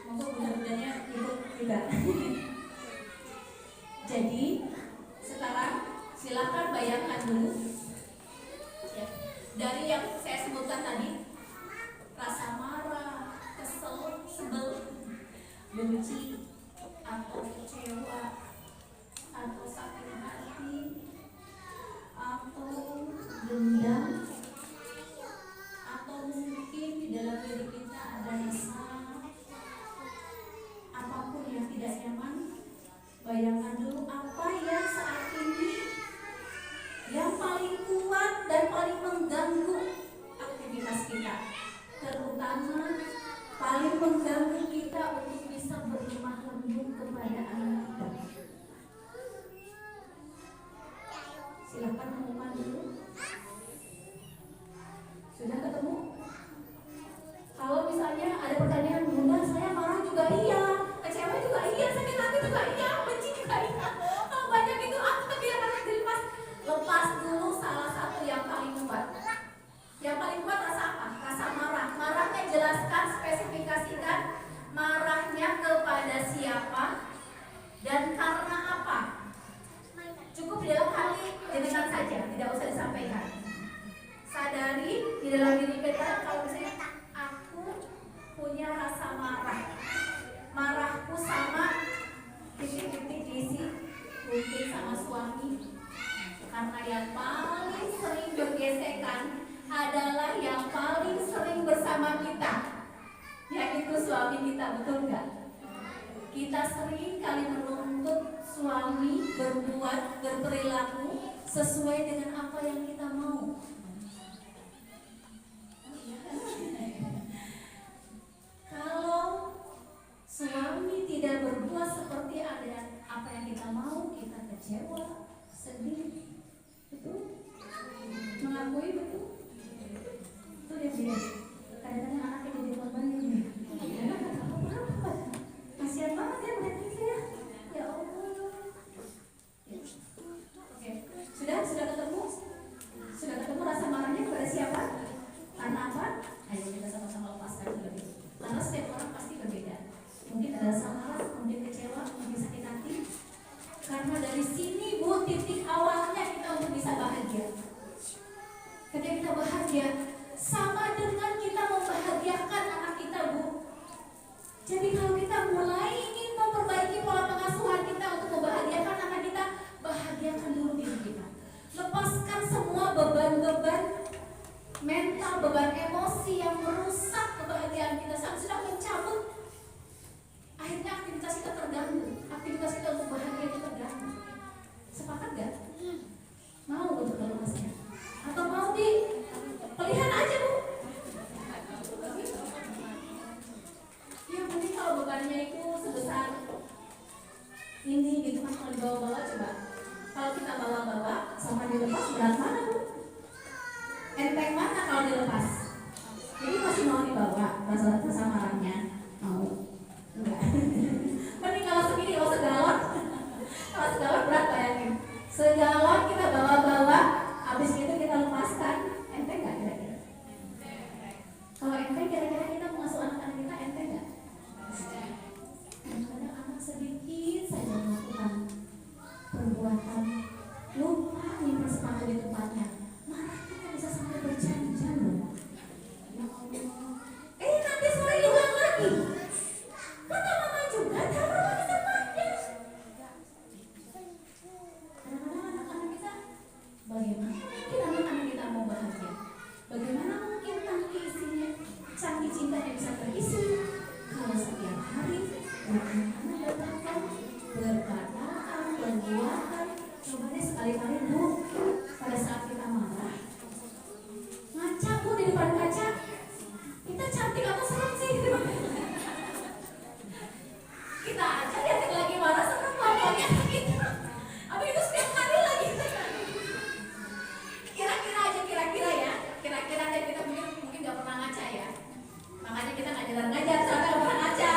monggo benar-benarnya ikut juga. Jadi sekarang silakan bayangkan dulu ya, dari yang saya sebutkan tadi, rasa marah, kesel, sebel, benci, atau kecewa, atau sakit hati, atau dendam, atau mungkin di dalam diri kita ada rasa apapun yang tidak nyaman. Bayangkan dulu apa yang saat ini yang paling kuat dan paling mengganggu aktivitas kita, terutama paling mengganggu kita untuk bisa berlemah lembut kepada anak kita. Silakan temukan dulu. Di dalam diri kita, kalau misalnya aku punya rasa marahku sama titik-titik diisi mungkin sama suami, karena yang paling sering bergesekan adalah yang paling sering bersama kita, yaitu suami kita, betul nggak? Kita sering kali menuntut suami berperilaku sesuai dengan apa yang kita mau. Kalau suami tidak berbuat seperti apa yang kita mau, kita kecewa, sedih. Betul? Mengakui betul? Itu dia. Kadang-kadang anaknya jadi korban ini. Kasihan banget ya mereka ya. Ya Allah. Oke. Sudah ketemu? Sudah ketemu rasa marahnya kepada siapa? Karena apa? Ayo kita sama-sama lepaskan dulu. Karena setiap orang pasti berbeda. Mungkin ada rasa marah, mungkin kecewa, mungkin sakit hati. Karena dari sini Bu, titik awalnya kita untuk bisa bahagia. Ketika kita bahagia, sama dengan kita membahagiakan anak kita Bu. Jadi kalau kita mulai ingin memperbaiki pola pengasuhan kita untuk membahagiakan anak kita, bahagiakan dulu diri kita. Lepaskan semua beban-beban mental, beban emosi yang merusak kebahagiaan kita. Sampai sudah mencabut, akhirnya aktivitas kita terganggu. Aktivitas kita untuk bahagia itu terganggu. Sepakat gak? Mau untuk melepasnya? Atau mau pelihara aja Bu? Ya mungkin kalau bebannya itu sebesar ini gitu kan, kalau dibawa-bawa coba. Kalau kita bawa-bawa sama dilepas, berat mana Bu? Enteng mana kalau dilepas? Jadi masih mau dibawa, rasa marahnya mau? Enggak. Mending kalau segini, kalau segalon. Kalau segalon berat bayangin. Segalon kita bawa-bawa, habis itu kita lepaskan, enteng nggak kira-kira? Kalau enteng, kira-kira kita mengasuh anak-anak kita enteng nggak? Kadang-kadang anak sedikit saja melakukan perbuatan lupa nyimpan sepatu di tempatnya, marah kita bisa sampai berjam-jam loh. Ya Allah. Nanti sore diulang lagi. Kata mama juga, taruh lagi tempatnya. Kadang-kadang anak-anak kita, bagaimana mungkin anak-anak kita mau bahagia? Bagaimana mungkin tangki isinya, tangki cintanya bisa terisi kalau setiap hari anak-anak datangkan berkataan, perbuatan. Coba deh sekali-kali Bu, pada saat kita marah, ngaca Bu di depan kaca, kita cantik atau serem sih? Kita aja lihat lagi marah sama keluarganya kita. Apa itu setiap hari lagi? Kira-kira ya, kira-kira deh, kita mungkin nggak pernah ngaca ya. Makanya kita nggak ngajar sampai nggak pernah ngaca.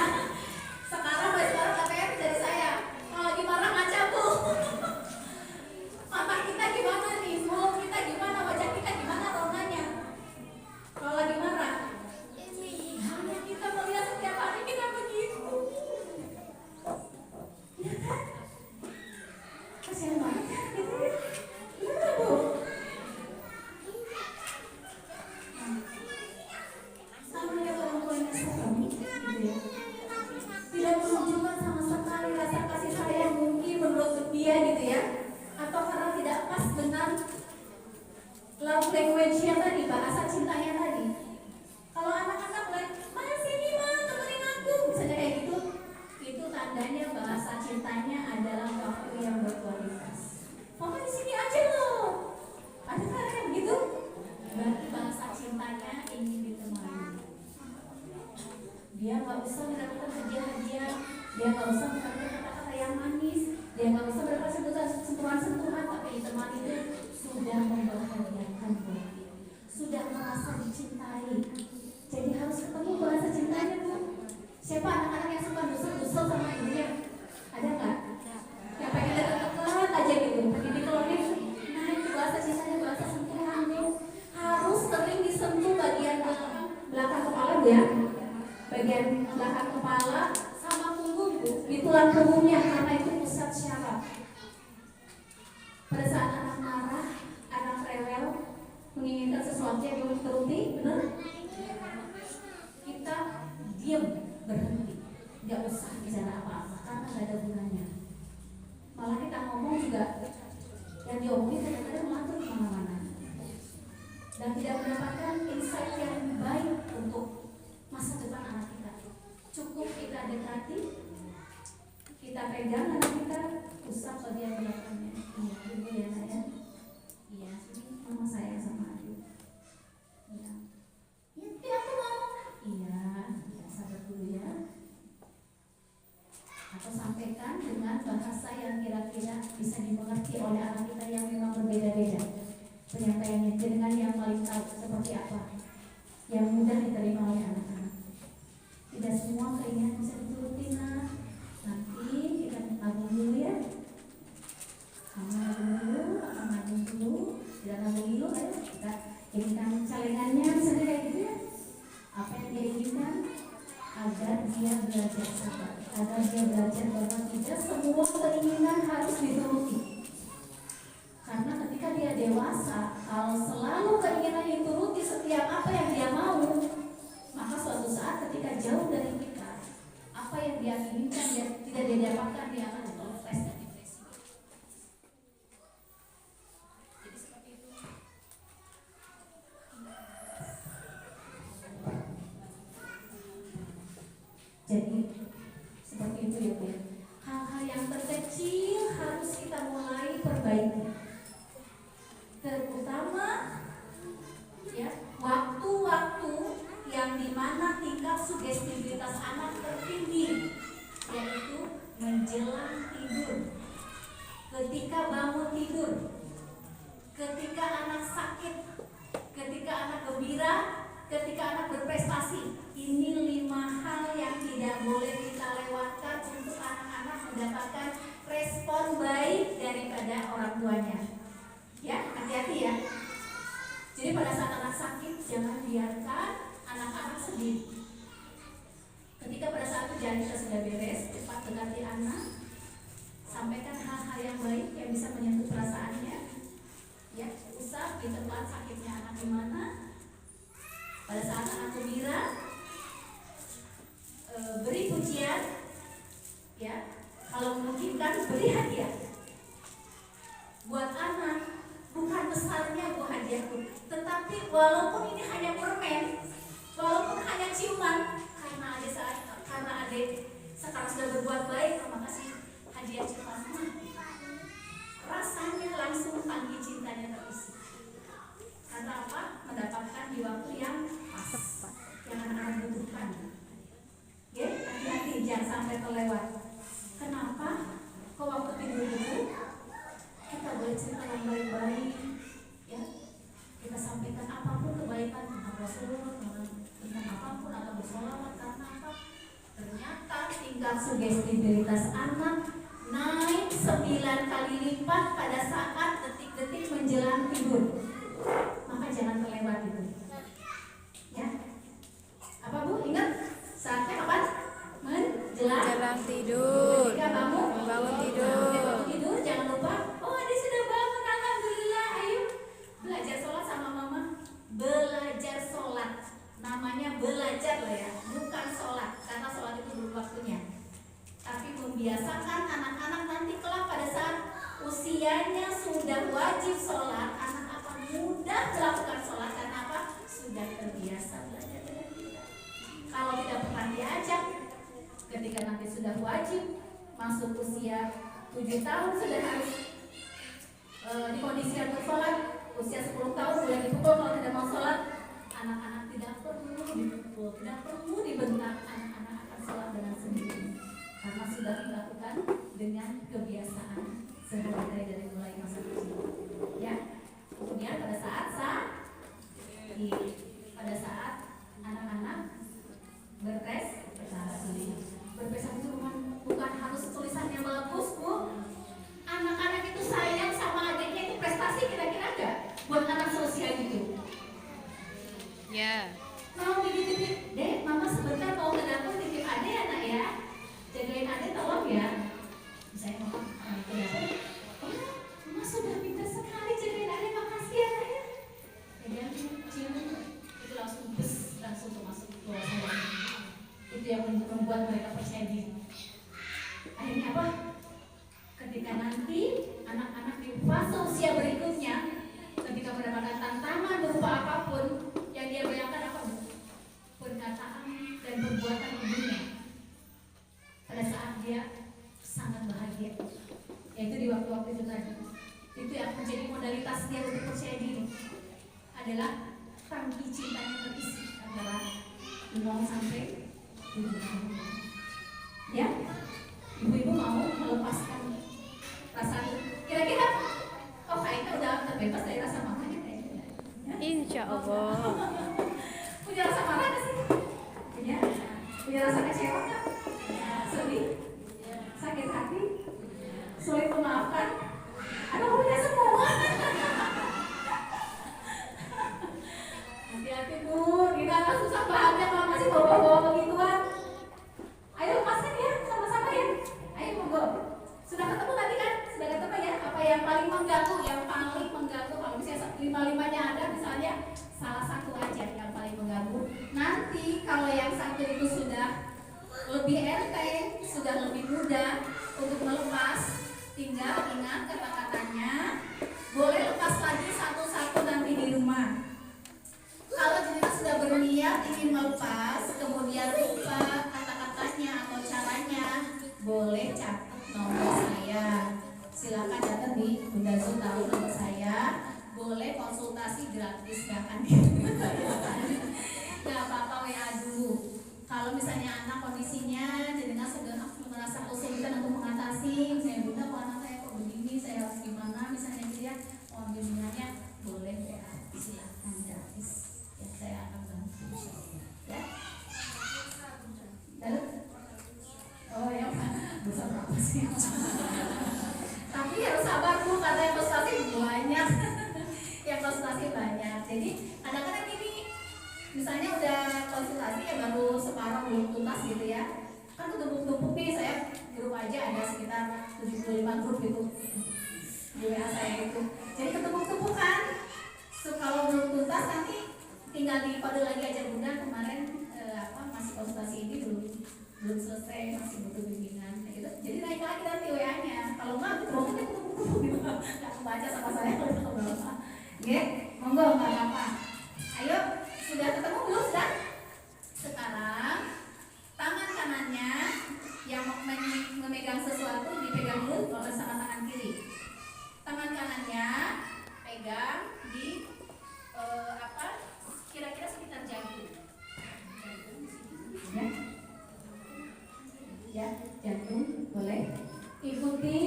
Sekarang KPR dari saya, kalau lagi marah ngaca Bu. Mata kita gimana nih? Mulut kita gimana? Wajah kita gimana ronanya? Kalau lagi marah, hanya kita melihat setiap hari kita begitu. Ya kan? Kasihan banget ya, gitu ya. Gimana Bu? Sama ya orang tua yang serem, gitu ya. Tidak menunjukkan sama sekali rasa kasih sayang mungkin menurut dia gitu ya. Atau karena tidak pas dengan love language-nya tadi, bahasa cintanya tadi. Kalau anak-anak mana sini Ma, temenin aku, misalnya kayak gitu, itu tandanya bahasa cintanya adalah waktu yang berkualitas. Mama di sini aja loh. Ada kan yang begitu? Berarti bahasa cintanya ingin ditemani. Dia nggak usah mendapatkan hadiah-hadiah, dia nggak usah mendapatkan kata-kata yang manis, dia nggak usah mendapatkan sentuhan-sentuhan, tapi ditemani itu sudah membahagiakan Bu, sudah merasa dicintai. Jadi harus ketemu bahasa cintanya Bu. Siapa anak-anak yang suka dusel-dusel sama ibunya? Ada nggak? Yang pengen deket-deket aja gitu, pengen dikelonin. Nah itu bahasa cintanya, bahasa sentuhan Bu. Harus sering disentuh bagian belakang kepala Bu ya. Bagian belakang kepala sama punggung Bu, di tulang punggungnya, karena itu pusat syaraf. Pada saat anak marah, anak rewel, menginginkan minta sesuatu yang belum dituruti, benar? Kita diam, berhenti, nggak usah bicara apa-apa karena nggak ada gunanya. Malah kita ngomong juga yang diomongin kadang-kadang melantur kemana-mana dan tidak mendapatkan insight yang baik untuk masa depan anak kita. Cukup kita dekati, kita pegang anak kita, usap bagian belakangnya. Iya, ibu ya saya. Iya, ini mama sayang sama adik. Iya. Ya, tapi aku mau. Iya, ya, sabar dulu ya. Atau sampaikan dengan bahasa yang kira-kira bisa dimengerti oleh anak kita yang memang berbeda-beda. Penyampaiannya dengan yang paling tahu seperti apa, yang mudah diterima oleh anak-anak. Tidak semua keinginan bisa dituruti, nah. Nanti kita nabung dulu ya. Kamu nabung dulu, kamu nabung dulu. Tidak nabung dulu, ayo kita inginkan calengannya, misalnya kayak gitu ya. Apa yang dia inginkan? Agar dia belajar sabar, agar dia belajar bahwa tidak semua keinginan harus dituruti. Karena ketika dia dewasa, kalau selalu keinginan dituruti setiap apa yang dia mau, maka suatu saat ketika jauh dari kita, apa yang dia inginkan dia tidak dia dapatkan, dia akan mengalami stres dan depresi. Jadi seperti itu. Jadi seperti itu ya Bu. Hal-hal yang terkecil harus kita mulai perbaiki. Terutama ya waktu-waktu yang dimana tingkat sugestibilitas anak tertinggi, yaitu menjelang tidur, ketika bangun tidur, ketika anak sakit, ketika anak gembira, ketika anak berprestasi. Ini 5 hal yang tidak boleh kita lewatkan untuk anak-anak mendapatkan respon baik daripada orang tuanya. Ya, hati-hati ya. Jadi pada saat anak sakit, jangan biarkan anak-anak sedih. Ketika pada saat ujian kita sudah beres, cepat dekati anak, sampaikan hal-hal yang baik yang bisa menyentuh perasaannya. Ya, usah di tempat sakitnya anak di mana. Pada saat anak gembira, beri pujian, ya. Kalau memungkinkan, beri hadiah. Buat anak, bukan besarnya bu hadiahku, tetapi walaupun ini hanya permen, walaupun hanya ciuman, karena adik sekarang sudah berbuat baik, terima kasih hadiah ciuman. Rasanya langsung tangki cintanya terisi. Karena apa? Mendapatkan di waktu yang pas, yang anak-anak butuhkan. Ya, hati-hati jangan sampai terlewat. Kenapa? Kok waktu tidur itu kita boleh cerita yang baik-baik, ya. Kita sampaikan apapun kebaikan tentang Rasulullah, tentang apapun, atau bersolawat karena apa? Ternyata tingkat sugestibilitas anak naik 9 kali lipat pada saat detik-detik menjelang tidur. Maka jangan terlewat itu. Ya. Apa Bu? Ingat saatnya kapan? Menjelang tidur. Ketika bangun tidur. Tidur jangan lupa. Oh, dia sudah bangun, alhamdulillah. Ayo belajar sholat sama mama. Belajar sholat. Namanya belajar lah ya, bukan sholat. Karena sholat itu belum waktunya. Tapi membiasakan anak-anak nanti kelak pada saat usianya sudah wajib sholat, anak akan mudah melakukan sholat karena apa? Sudah terbiasa belajar dengan kita. Kalau tidak pernah diajak, ketika nanti sudah wajib masuk usia 7 tahun sudah harus dikondisikan untuk sholat. Usia 10 tahun sudah dipukul kalau tidak mau sholat. Anak-anak tidak perlu dipukul, tidak perlu dibentak. Anak-anak akan sholat dengan sendiri karena sudah dilakukan dengan kebiasaan sehari-hari dari mulai masa kecil. Ya. Kemudian pada saat anak-anak berprestasi. Berprestasi itu bukan harus tulisannya bagus, Bu. Anak-anak itu sayang sama adiknya, itu prestasi kira-kira enggak? Buat anak sosial gitu. Ya. Mau dititip, Dek, Mama sebentar mau ke dapur titip adek ya nak ya. Jagain adek tolong ya. Saya mau ke dapur. Oh, Mama sudah pintar sekali jagain adek, makasih ya nak ya. Pegang kecil itu langsung masuk ke bawah saya. Itu yang membuat mereka percaya diri. Akhirnya apa? Ketika nanti anak-anak di fase usia berikutnya, ketika mendapatkan tantangan berupa apapun yang dia bayangkan apa? Perkataan dan perbuatan ibunya. Pada saat dia sangat bahagia, yaitu di waktu-waktu itu tadi. Itu yang menjadi modalitas dia untuk percaya diri adalah tangki cintanya terisi antara 0 sampai 7 tahun. Ya, ibu-ibu mau melepaskan rasa kira-kira kayaknya udah terbebas dari rasa marahnya kayaknya. Ya? Insya Allah. Punya rasa marah nggak sih? Punya rasa kecewa nggak? Sedih? Sakit hati? Sulit memaafkan? Ada punya semua. Hati-hati Bu, kita akan susah bahagia kalau masih bawa-bawa begituan. Ayo lepaskan ya, sama-sama ya. Ayo monggo. Sudah ketemu tadi kan? Sudah ketemu ya? Apa yang paling mengganggu? Yang paling mengganggu kalau misalnya 5-5-nya ada, misalnya salah satu aja yang paling mengganggu. Nanti kalau yang satu itu sudah lebih enteng, sudah lebih mudah untuk melepas, tinggal ingat kata-katanya. Boleh lepas lagi satu-satu nanti di rumah. Kalau jenengan sudah berniat ingin melepas, kemudian lupa kata-katanya atau caranya, boleh catat nomor saya. Silakan catat di Bunda Zul tahu nomor saya. Boleh konsultasi gratis, nggak akan nggak apa-apa, WA dulu. Kalau misalnya anak kondisinya jenengan sudah merasa kesulitan untuk mengatasi, misalnya Bunda kalau anak saya kok begini, saya harus gimana, misalnya gitu ya, mohon bimbingannya boleh WA, silakan gratis. Ya, saya akan bantu. Ya. Lalu, oh ya, besar berapa sih? Tapi harus sabar Bu, karena yang konsultasi banyak. Yang konsultasi banyak. Jadi kadang-kadang ini, misalnya udah konsultasi ya baru separuh belum tuntas gitu ya. Kan tumpuk-tumpuk nih, saya grup aja ada sekitar 75 grup gitu di WA saya itu. Jadi ketumpuk-tumpuk kan. So, kalau belum tuntas nanti tinggal dikode lagi aja Bunda kemarin masih konsultasi ini belum selesai, masih butuh bimbingan gitu. Jadi naik lagi nanti WA-nya. Kalau enggak terusnya ketumpuk-tumpuk gitu. Enggak kebaca sama saya kalau ke bawah. Oke, monggo enggak apa-apa. Ayo, sudah ketemu belum sudah? Sekarang tangan kanannya yang memegang sesuatu dipegang dulu oleh sama tangan kiri. Tangan kanannya pegang di kira-kira sekitar jantung. Ya, ya jantung boleh. Ikuti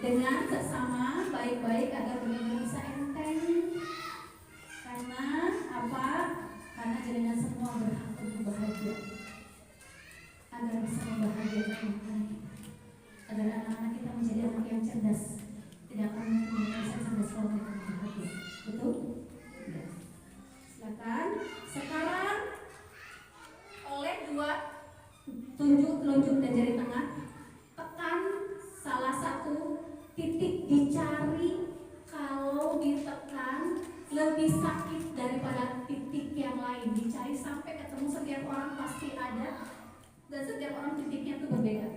dengan seksama baik-baik agar benar-benar bisa enteng. Karena apa? Karena jenengan semua berhak untuk bahagia. Agar bisa membahagiakan anak-anak kita. Agar anak-anak kita menjadi anak yang cerdas. Tidak akan bisa cerdas kalau mereka bahagia. Betul? Ya. Silakan. Sekarang oleh dua tunjuk telunjuk dan jari tengah, tekan salah satu titik, dicari. Kalau ditekan lebih sakit daripada titik yang lain, dicari sampai ketemu. Setiap orang pasti ada dan setiap orang titiknya itu berbeda.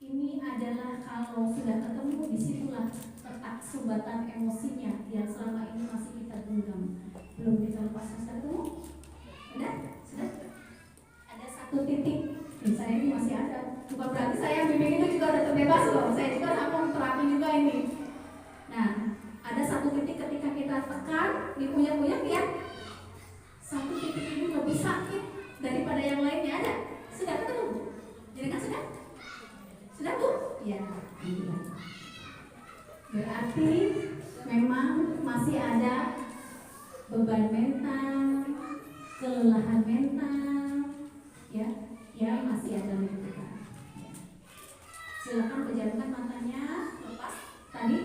Ini adalah kalau sudah ketemu, disitulah letak sumbatan emosinya yang selama ini masih kita genggam, belum kita lepas. Sudah ketemu? Sudah? Ada satu titik. Saya ini masih ada. Bukan berarti saya bimbing itu juga udah terbebas loh. Saya juga sama terapi juga ini. Nah, ada satu titik ketika kita tekan, dikuyak-kuyak ya. Satu titik ini lebih sakit daripada yang lainnya. Ada? Sudah ketemu? Jadi kan sudah? Sudah Bu? Ya. Berarti memang masih ada beban mental, kelelahan mental, ya, yang masih ada di kita. Silakan pejamkan matanya, lepas tadi,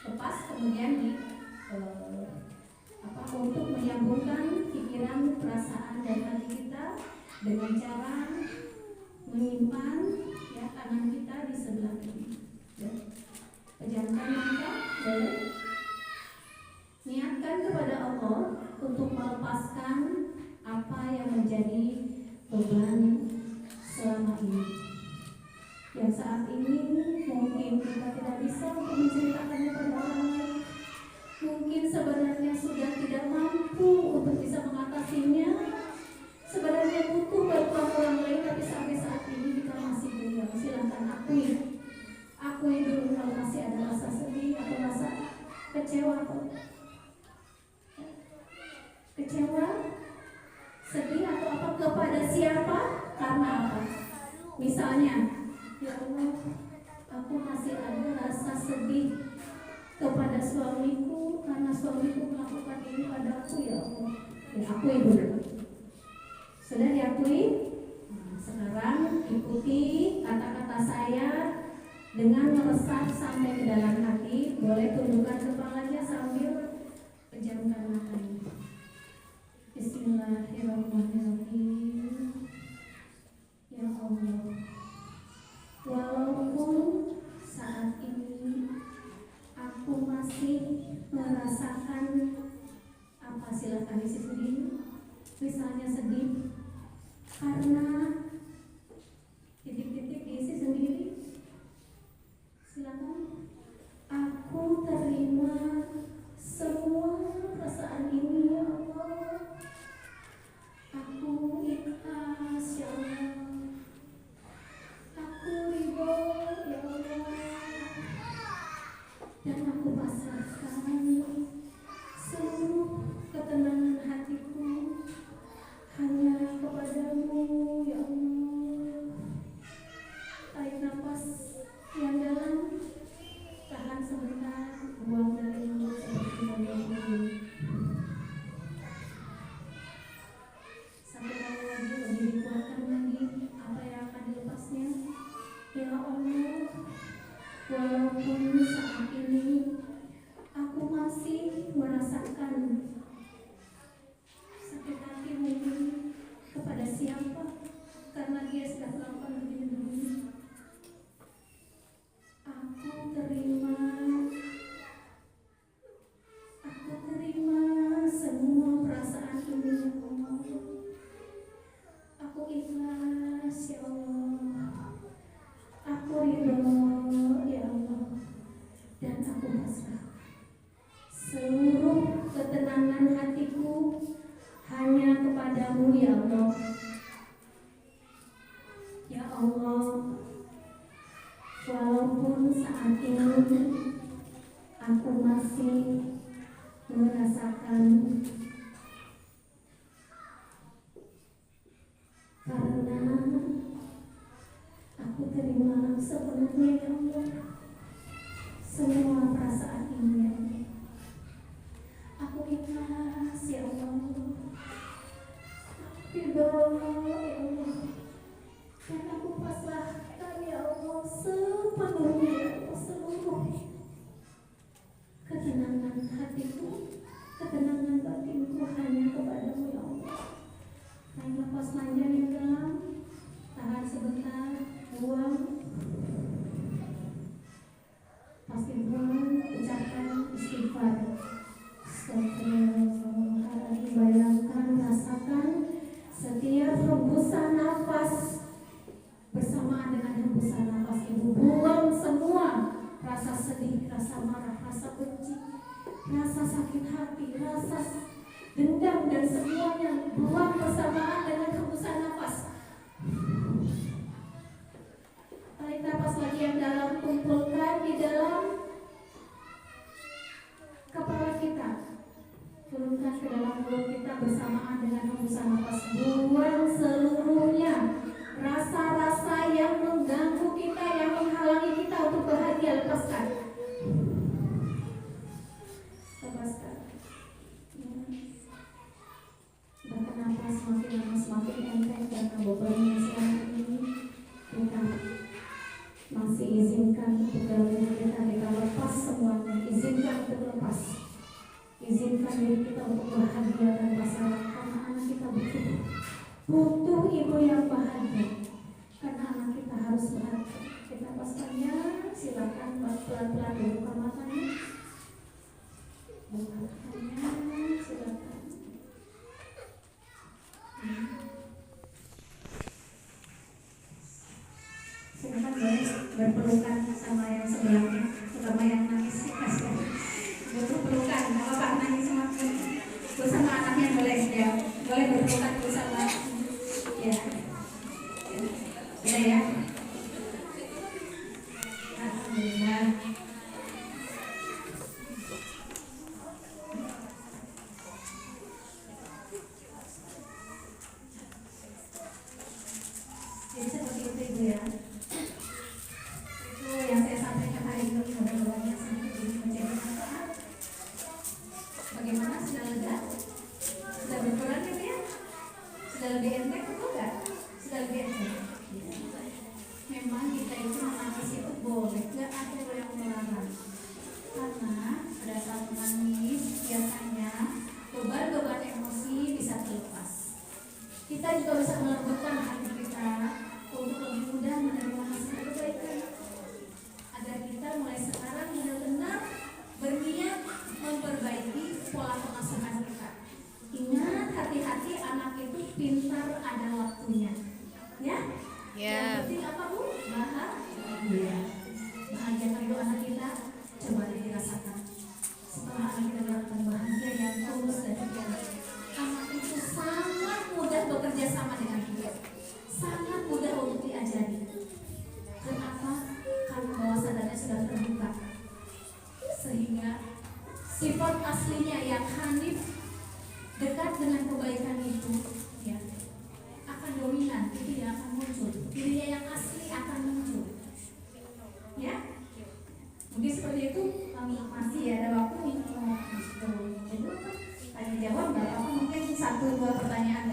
lepas kemudian di untuk menyambungkan pikiran, perasaan dan hati kita dengan cara menyimpan ya tangan kita di sebelah kiri. Ya. Pejamkan mata, boleh. Niatkan kepada Allah beban selama ini. Yang saat ini mungkin kita tidak bisa untuk menceritakannya pada orang lain. Mungkin sebenarnya sudah tidak mampu untuk bisa mengatasinya. Sebenarnya butuh bantuan orang lain, tapi sampai saat ini kita masih diam. Silahkan akui dulu kalau masih ada rasa sedih atau rasa kecewa sedih atau apa, kepada siapa, karena apa. Misalnya, ya Allah, aku masih ada rasa sedih kepada suamiku karena suamiku melakukan ini padaku, ya Allah. Ya, akui dulu. Sudah diakui? Nah, sekarang ikuti kata-kata saya dengan meresap sampai ke dalam hati. Boleh tundukkan kepalanya sambil pejamkan matanya. Bismillahirrahmanirrahim. Ya Allah, walaupun saat ini aku masih merasakan apa, silakan isi sendiri. Misalnya sedih karena titik-titik diisi sendiri. Silakan. Aku terima semua perasaan ini, ya Allah. Aku ikhlas, ya Allah. Aku ridho, ya Allah. Dan aku pasrahkan seluruh ketenangan hatiku hanya kepadamu, ya Allah. Tarik nafas yang dalam, tahan sebentar, buang dari mulut seperti menunggu. Satu kali lagi, lebih dikuatkan lagi apa yang akan dilepasnya. Ya Allah, walaupun saat ini aku masih merasakan sakit hati mungkin kepada siapa karena dia sudah melakukan begini. Aku terima semua perasaan ini, ya Allah. Aku ikhlas, ya Allah. Aku ridho, ya Allah. Dan aku pasrah seluruh ketenangan hatiku hanya kepadamu, ya Allah. Ya Allah, walaupun saat ini aku masih merasakan karena aku terima sepenuhnya, ya Allah, semua perasaan ini, ya Allah. Aku ikhlas, ya Allah. Ridho, ya Allah. Dan aku pasrahkan, ya Allah, sepenuhnya, ya Allah, seluruh ketenangan hatiku, ketenangan batinku hanya kepadamu, ya Allah. Tarik nafas panjang yang dalam, tahan sebentar, buang. Pasti buang, ucapkan istighfar. Astagfirullahaladzim. Bayangkan, rasakan setiap hembusan nafas bersamaan dengan hembusan nafas ibu. Buang semua rasa sedih, rasa marah, rasa benci, rasa sakit hati, rasa dendam, dan semuanya buang bersamaan dengan hembusan nafas. Tarik nafas lagi yang dalam, kumpulkan di dalam kepala kita, turunkan ke dalam mulut kita bersamaan dengan hembusan nafas. Buang seluruhnya rasa-rasa yang mengganggu kita, yang menghalangi kita untuk bahagia. Lepaskan. Dan kenapa semakin lama semakin enteng, karena bebannya selama ini kita masih izinkan untuk dalam diri kita lepas semuanya. Izinkan untuk lepas. Izinkan diri kita untuk bahagia dan pasangan, karena anak kita butuh ibu yang bahagia, karena anak kita harus bahagia. Kita pastinya, silakan pelan-pelan buka matanya. Buka matanya, silakan. boleh berpelukan bersama. Ya. Ya ya. Alhamdulillah. Jadi seperti itu Ibu ya. Itu yang saya sampaikan hari ini, mudah-mudahan sedikit ini menjadi manfaat. Bagaimana, sudah lega? Sudah berkurang ya Bu ya? Sudah lebih enteng betul nggak? Sudah lebih enteng. Memang kita itu menangis itu boleh, nggak ada yang melarang. Karena pada saat menangis biasanya beban-beban emosi bisa terlepas. Kita juga bisa melembutkan hati kita untuk lebih mudah menerima hasil kebaikan. Agar kita mulai sekarang benar-benar berniat memperbaiki pola pengasuhan kita. Ingat, hati-hati, anak itu pintar ada waktunya. Ya? Ya. Yang penting apa Bu? Bahagia. Bahagiakan dulu anak kita. Coba dirasakan. Setelah anak kita melakukan bahagia yang tulus dan ikhlas, anak itu sangat mudah bekerja sama dengan kita. Sangat mudah untuk diajari. Kenapa? Karena bawah sadarnya sudah terbuka. Sehingga sifat aslinya yang hanif, dekat dengan kebaikan itu, ya, akan dominan, itu yang akan muncul. Dirinya yang asli akan muncul. Ya, mungkin seperti itu. Masih ya ada waktu gitu. Jadi tanya jawab nggak apa, mungkin 1-2 pertanyaan